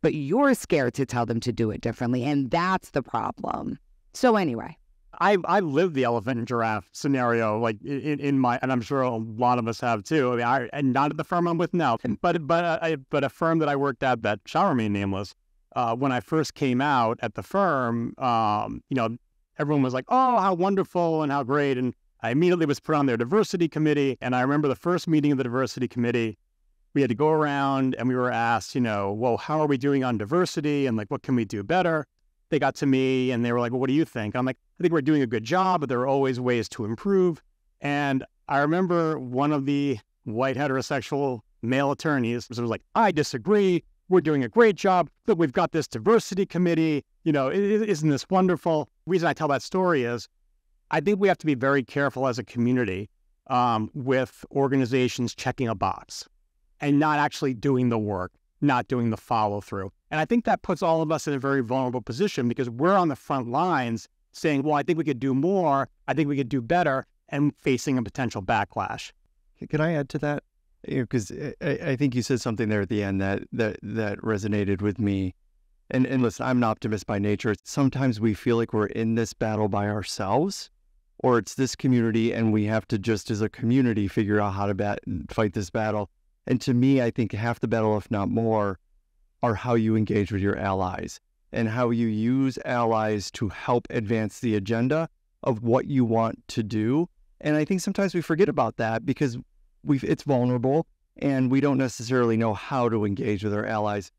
But you're scared to tell them to do it differently, and that's the problem. So anyway. I lived the elephant and giraffe scenario, like in my, and I'm sure a lot of us have too. I mean, and not at the firm I'm with now, but a firm that I worked at that shall remain nameless. When I first came out at the firm, everyone was like, "Oh, how wonderful and how great!" And I immediately was put on their diversity committee. And I remember the first meeting of the diversity committee, we had to go around and we were asked, well, how are we doing on diversity? And like, what can we do better? They got to me and they were like, well, what do you think? I'm like, I think we're doing a good job, but there are always ways to improve. And I remember one of the white heterosexual male attorneys was like, I disagree. We're doing a great job. Look, we've got this diversity committee. Isn't this wonderful? The reason I tell that story is I think we have to be very careful as a community with organizations checking a box and not actually doing the work, not doing the follow through. And I think that puts all of us in a very vulnerable position because we're on the front lines saying, well, I think we could do more. I think we could do better, and facing a potential backlash. Can I add to that? Because I think you said something there at the end that resonated with me. And listen, I'm an optimist by nature. Sometimes we feel like we're in this battle by ourselves, or it's this community and we have to just as a community figure out how to fight this battle. And to me, I think half the battle, if not more, are how you engage with your allies and how you use allies to help advance the agenda of what you want to do. And I think sometimes we forget about that because it's vulnerable and we don't necessarily know how to engage with our allies.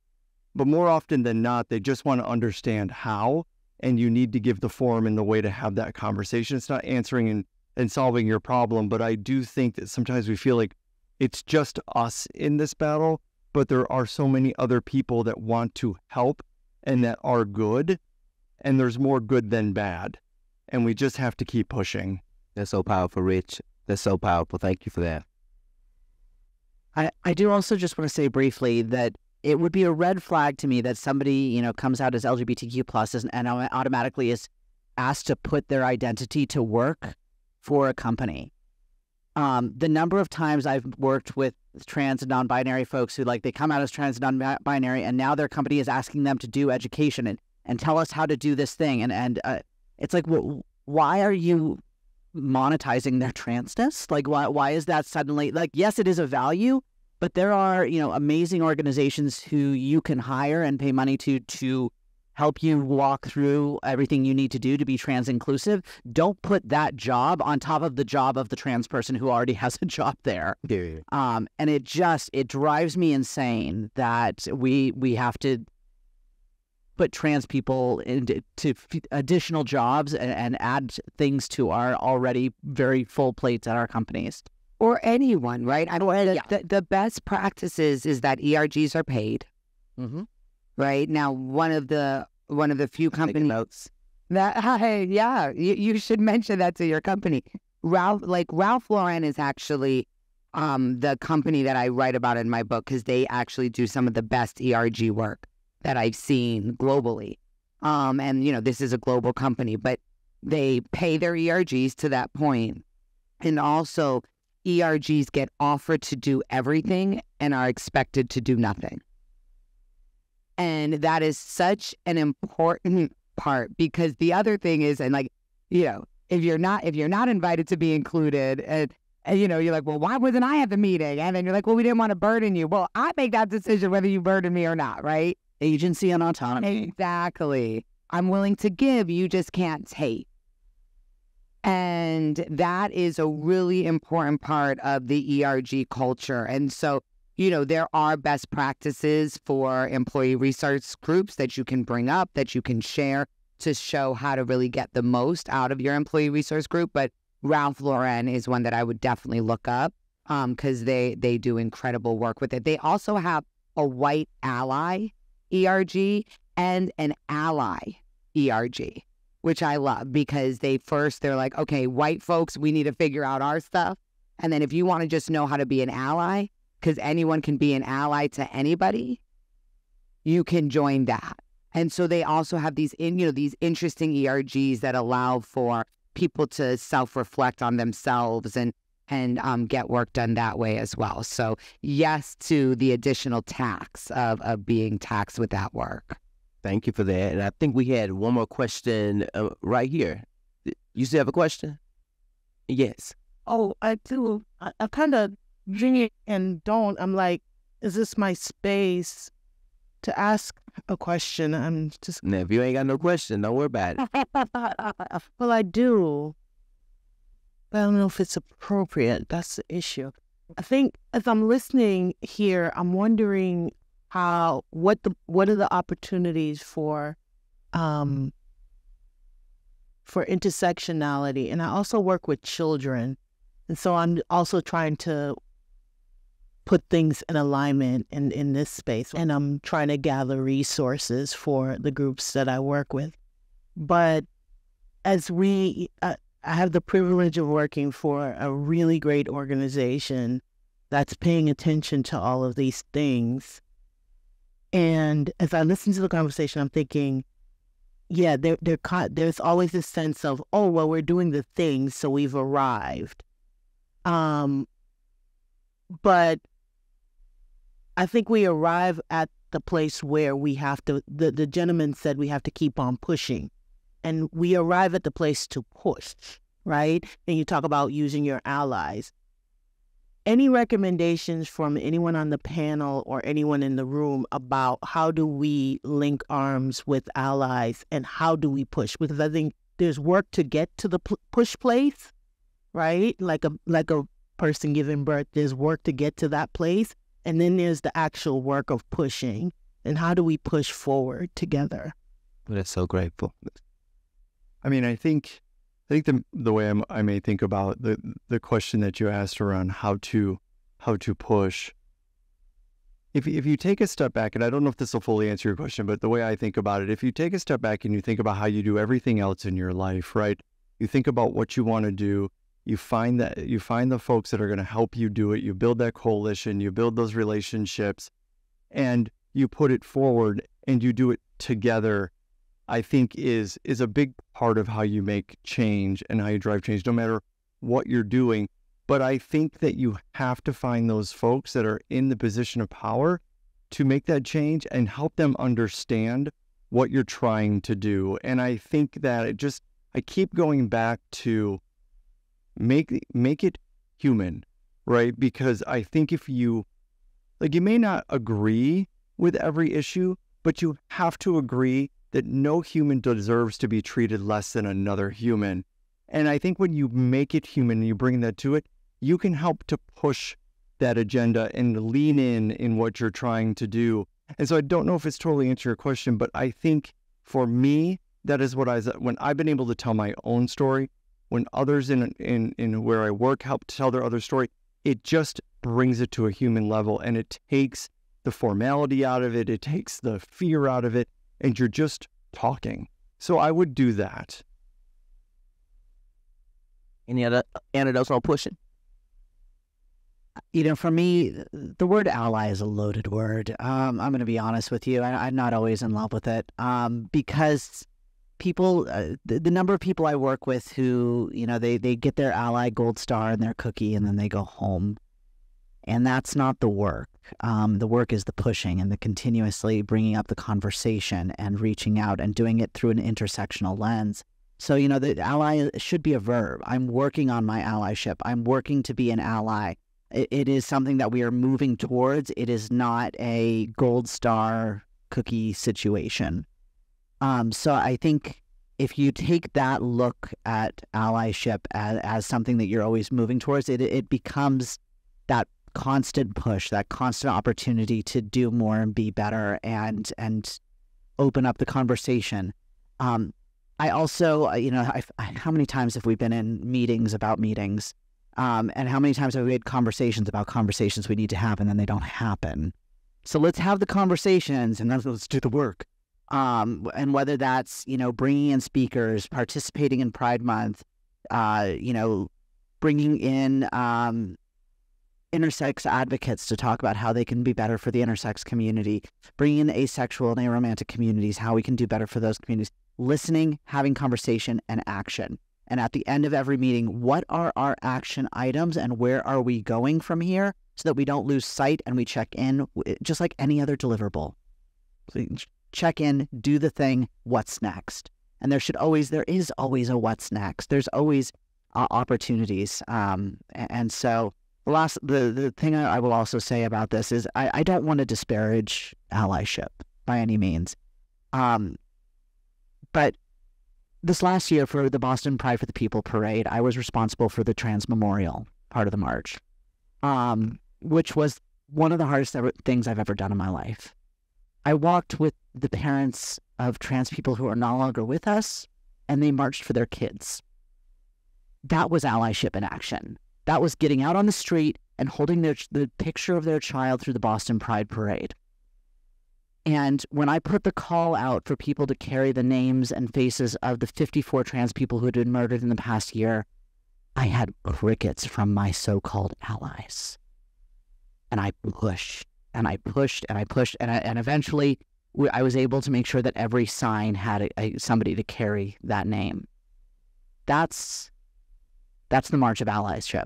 But more often than not, they just want to understand how, and you need to give the forum and the way to have that conversation. It's not answering and solving your problem, but I do think that sometimes we feel like it's just us in this battle, but there are so many other people that want to help and that are good, and there's more good than bad, and we just have to keep pushing. That's so powerful, Rich. That's so powerful. Thank you for that. I do also just want to say briefly that it would be a red flag to me that somebody, comes out as LGBTQ plus and automatically is asked to put their identity to work for a company. The number of times I've worked with trans and non-binary folks who they come out as trans and non-binary and now their company is asking them to do education and tell us how to do this thing. And it's like, well, why are you monetizing their transness? Why is that suddenly, yes, it is a value, but there are, amazing organizations who you can hire and pay money to help you walk through everything you need to do to be trans inclusive. Don't put that job on top of the job of the trans person who already has a job there. Yeah. And it drives me insane that we have to put trans people into additional jobs and add things to our already very full plates at our companies. Or anyone, right? The best practices is that ERGs are paid. Mm-hmm. Right now, one of the few companies notes. you should mention that to your company. Ralph Lauren is actually the company that I write about in my book because they actually do some of the best ERG work that I've seen globally. And this is a global company, but they pay their ERGs to that point, and also ERGs get offered to do everything and are expected to do nothing. And that is such an important part because the other thing is, if you're not invited to be included and you're like, well, why wasn't I at the meeting? And then you're like, well, we didn't want to burden you. Well, I make that decision whether you burden me or not, right? Agency and autonomy. Exactly. I'm willing to give, you just can't take. And that is a really important part of the ERG culture. And so, there are best practices for employee resource groups that you can bring up, that you can share to show how to really get the most out of your employee resource group. But Ralph Lauren is one that I would definitely look up. because they do incredible work with it. They also have a white ally ERG and an ally ERG, which I love because they're like, okay, white folks, we need to figure out our stuff. And then if you want to just know how to be an ally, because anyone can be an ally to anybody, you can join that. And so they also have these interesting ERGs that allow for people to self-reflect on themselves and get work done that way as well. So yes to the additional tax of being taxed with that work. Thank you for that. And I think we had one more question right here. You still have a question? Yes. Oh, I do. I kind of dream and don't. I'm like, is this my space to ask a question? I'm just. Now, if you ain't got no question, don't worry about it. Well, I do. But I don't know if it's appropriate. That's the issue. I think as I'm listening here, I'm wondering what are the opportunities for intersectionality. And I also work with children. And so I'm also trying to put things in alignment in this space. And I'm trying to gather resources for the groups that I work with. But as I have the privilege of working for a really great organization that's paying attention to all of these things. And as I listen to the conversation, I'm thinking, yeah, there's always this sense of, oh, well, we're doing the thing, so we've arrived. But I think we arrive at the place where we have to, the gentleman said we have to keep on pushing. And we arrive at the place to push, right? And you talk about using your allies. Any recommendations from anyone on the panel or anyone in the room about how do we link arms with allies and how do we push? Because I think there's work to get to the push place, right? Like a person giving birth, there's work to get to that place. And then there's the actual work of pushing. And how do we push forward together? That's so grateful. I mean, I think the way I may think about the question that you asked around how to push. If you take a step back, and I don't know if this will fully answer your question, but the way I think about it, if you take a step back and you think about how you do everything else in your life, right? You think about what you want to do. You find the folks that are going to help you do it. You build that coalition. You build those relationships, and you put it forward, and you do it together. I think is a big part of how you make change and how you drive change, no matter what you're doing. But I think that you have to find those folks that are in the position of power to make that change and help them understand what you're trying to do. And I think that I keep going back to make it human, right? Because I think if you may not agree with every issue, but you have to agree that no human deserves to be treated less than another human. And I think when you make it human and you bring that to it, you can help to push that agenda and lean in what you're trying to do. And so I don't know if it's totally answered your question, but I think for me, that is when I've been able to tell my own story, when others in where I work help tell their other story, it just brings it to a human level, and it takes the formality out of it. It takes the fear out of it. And you're just talking. So I would do that. Any other anecdotes on pushing? For me, the word ally is a loaded word. I'm going to be honest with you. I'm not always in love with it because people, the number of people I work with who, they get their ally gold star and their cookie and then they go home. And that's not the work. The work is the pushing and the continuously bringing up the conversation and reaching out and doing it through an intersectional lens. So, the ally should be a verb. I'm working on my allyship. I'm working to be an ally. It is something that we are moving towards. It is not a gold star cookie situation. So I think if you take that look at allyship as something that you're always moving towards, it becomes that constant push, that constant opportunity to do more and be better and open up the conversation. I also, how many times have we been in meetings about meetings? And how many times have we had conversations about conversations we need to have and then they don't happen? So let's have the conversations and then let's do the work. And whether that's, bringing in speakers, participating in Pride Month, bringing in intersex advocates to talk about how they can be better for the intersex community, bringing in the asexual and aromantic communities, how we can do better for those communities, listening, having conversation, and action. And at the end of every meeting, what are our action items and where are we going from here so that we don't lose sight and we check in just like any other deliverable. So check in, do the thing, what's next? And there is always a what's next. There's always opportunities. And so the thing I will also say about this is I don't want to disparage allyship by any means. But this last year for the Boston Pride for the People Parade, I was responsible for the Trans Memorial part of the march, which was one of the hardest things I've ever done in my life. I walked with the parents of trans people who are no longer with us, and they marched for their kids. That was allyship in action. That was getting out on the street and holding the picture of their child through the Boston Pride Parade. And when I put the call out for people to carry the names and faces of the 54 trans people who had been murdered in the past year, I had crickets from my so-called allies. And I pushed, and I pushed, and I pushed, and eventually I was able to make sure that every sign had somebody to carry that name. That's the March of Allyship.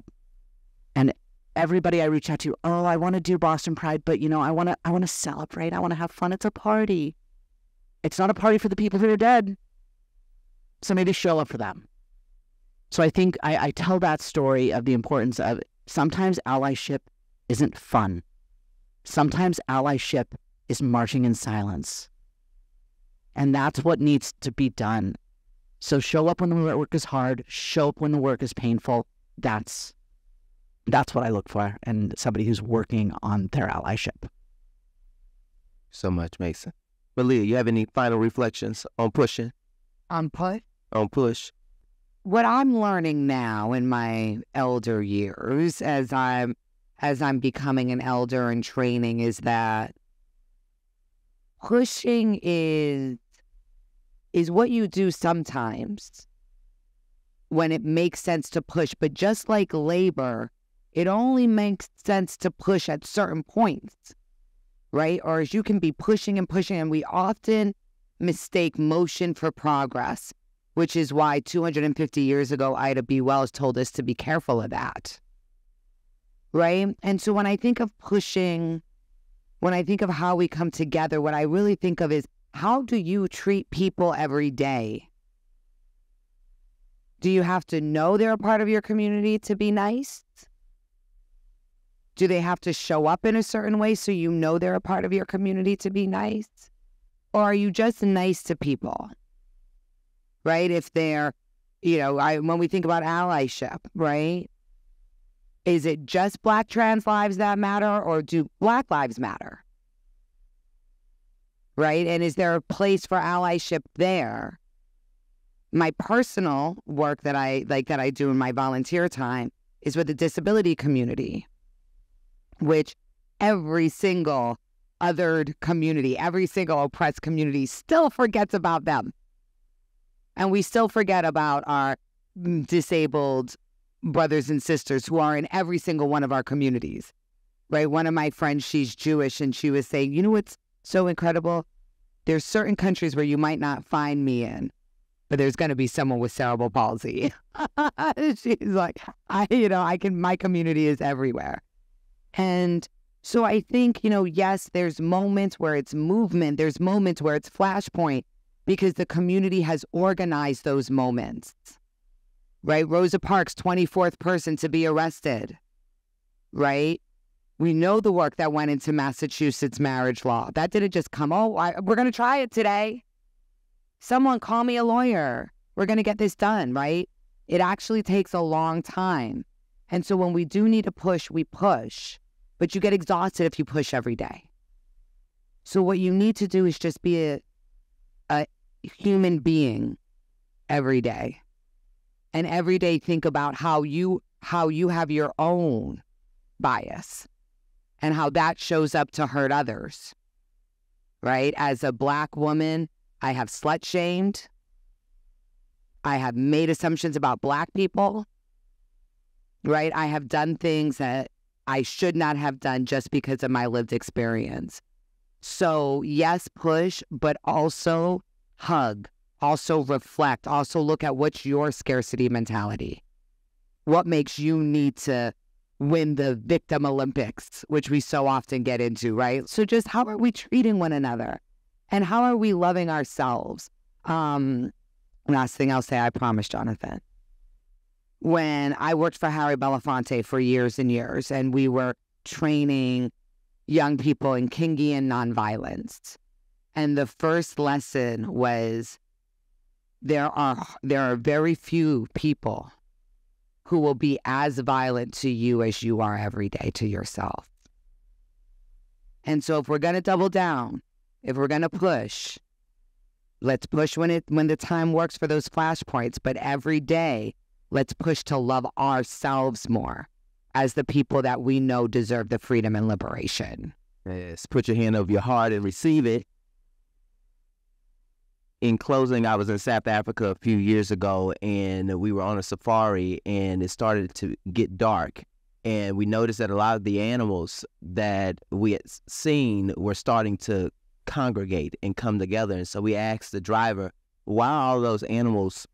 And everybody I reach out to, I want to do Boston Pride, but I want to celebrate. I want to have fun. It's a party. It's not a party for the people who are dead. So maybe show up for them. So I think I tell that story of the importance of sometimes allyship isn't fun. Sometimes allyship is marching in silence. And that's what needs to be done. So show up when the work is hard. Show up when the work is painful. That's what I look for in somebody who's working on their allyship. So much, Mason. Malia, you have any final reflections on pushing? On push? On push. What I'm learning now in my elder years, as I'm becoming an elder and training, is that pushing is what you do sometimes when it makes sense to push. But just like labor, it only makes sense to push at certain points, right? Or as you can be pushing and pushing, and we often mistake motion for progress, which is why 250 years ago, Ida B. Wells told us to be careful of that, right? And so when I think of pushing, when I think of how we come together, what I really think of is, how do you treat people every day? Do you have to know they're a part of your community to be nice? Do they have to show up in a certain way so you know they're a part of your community to be nice? Or are you just nice to people, right? If they're, when we think about allyship, right? Is it just Black trans lives that matter, or do Black lives matter? Right? And is there a place for allyship there? My personal work that I do in my volunteer time is with the disability community, which every single othered community, every single oppressed community still forgets about them. And we still forget about our disabled brothers and sisters who are in every single one of our communities, right? One of my friends, she's Jewish, and she was saying, you know what's so incredible? There's certain countries where you might not find me in, but there's going to be someone with cerebral palsy. She's like, my community is everywhere. And so I think, yes, there's moments where it's movement. There's moments where it's flashpoint, because the community has organized those moments, right? Rosa Parks, 24th person to be arrested, right? We know the work that went into Massachusetts marriage law. That didn't just come, we're going to try it today. Someone call me a lawyer. We're going to get this done, right? It actually takes a long time. And so when we do need to push, we push. But you get exhausted if you push every day. So what you need to do is just be a human being every day. And every day think about how you how you have your own bias and how that shows up to hurt others, right? As a Black woman, I have slut-shamed. I have made assumptions about Black people, right? I have done things that I should not have done just because of my lived experience. So yes, push, but also hug, also reflect, also look at what's your scarcity mentality. What makes you need to win the victim Olympics, which we so often get into, right? So just how are we treating one another? And how are we loving ourselves? Last thing I'll say, I promise, Jonathan. When I worked for Harry Belafonte for years and years, and we were training young people in Kingian nonviolence, and the first lesson was there are very few people who will be as violent to you as you are every day to yourself. And so if we're going to double down, if we're going to push, let's push when the time works for those flashpoints, but every day, let's push to love ourselves more as the people that we know deserve the freedom and liberation. Yes, put your hand over your heart and receive it. In closing, I was in South Africa a few years ago, and we were on a safari, and it started to get dark. And we noticed that a lot of the animals that we had seen were starting to congregate and come together. And so we asked the driver, why are all those animals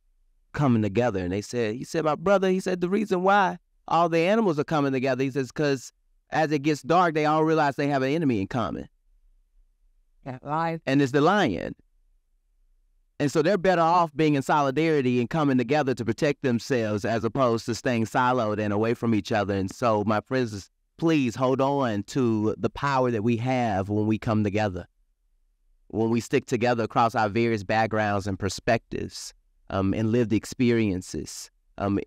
coming together? And he said, my brother, he said, the reason why all the animals are coming together, he says, because as it gets dark, they all realize they have an enemy in common. Yeah, and it's the lion. And so they're better off being in solidarity and coming together to protect themselves as opposed to staying siloed and away from each other. And so, my friends, please hold on to the power that we have when we come together, when we stick together across our various backgrounds and perspectives and lived experiences,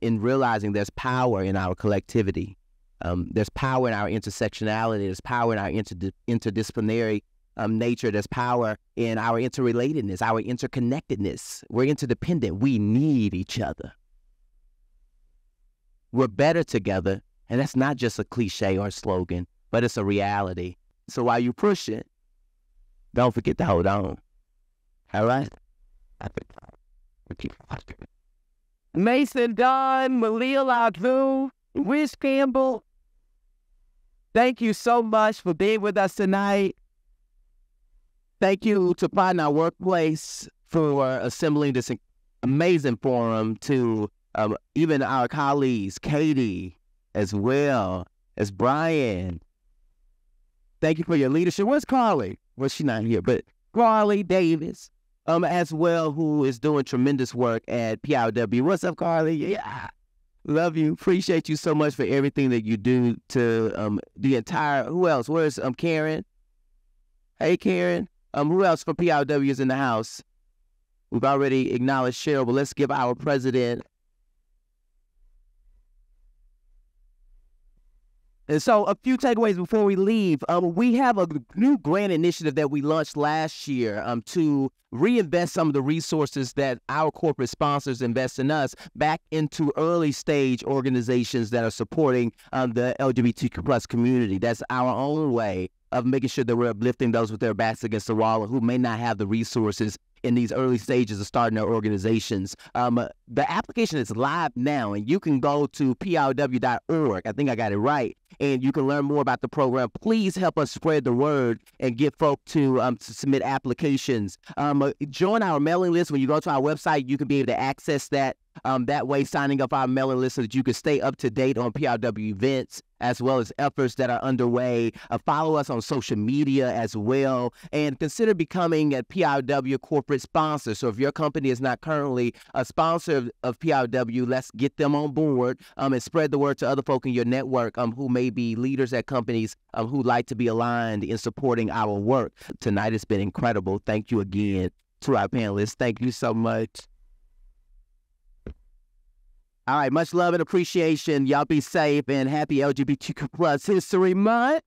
in realizing there's power in our collectivity. There's power in our intersectionality. There's power in our interdisciplinary nature. There's power in our interrelatedness, our interconnectedness. We're interdependent. We need each other. We're better together, and that's not just a cliche or a slogan, but it's a reality. So while you push it, don't forget to hold on. All right? Mason, Dunn, Malia Lazu, Rich Campbell, thank you so much for being with us tonight. Thank you to Pride in Our Workplace for assembling this amazing forum, to even our colleagues, Katie, as well as Brian. Thank you for your leadership. Where's Carly? Well, she's not here, but Carly Davis, as well, who is doing tremendous work at PIOW. What's up, Carly? Yeah. Love you. Appreciate you so much for everything that you do to the entire, who else? Where's Karen? Hey, Karen. Who else from PIOW is in the house? We've already acknowledged Cheryl, but let's give our president. And so a few takeaways before we leave. We have a new grant initiative that we launched last year to reinvest some of the resources that our corporate sponsors invest in us back into early stage organizations that are supporting the LGBTQ plus community. That's our own way of making sure that we're uplifting those with their backs against the wall and who may not have the resources in these early stages of starting their organizations. The application is live now, and you can go to PIOW.org. I think I got it right. And you can learn more about the program. Please help us spread the word and get folk to submit applications. Join our mailing list. When you go to our website, you can be able to access that way, signing up our mailing list so that you can stay up to date on PIOW events as well as efforts that are underway. Follow us on social media as well, and consider becoming a PIOW corporate sponsor. So if your company is not currently a sponsor of PIOW, let's get them on board and spread the word to other folk in your network who may be leaders at companies who'd like to be aligned in supporting our work. Tonight has been incredible. Thank you again to our panelists. Thank you so much. All right, much love and appreciation. Y'all be safe, and happy LGBTQ plus History Month.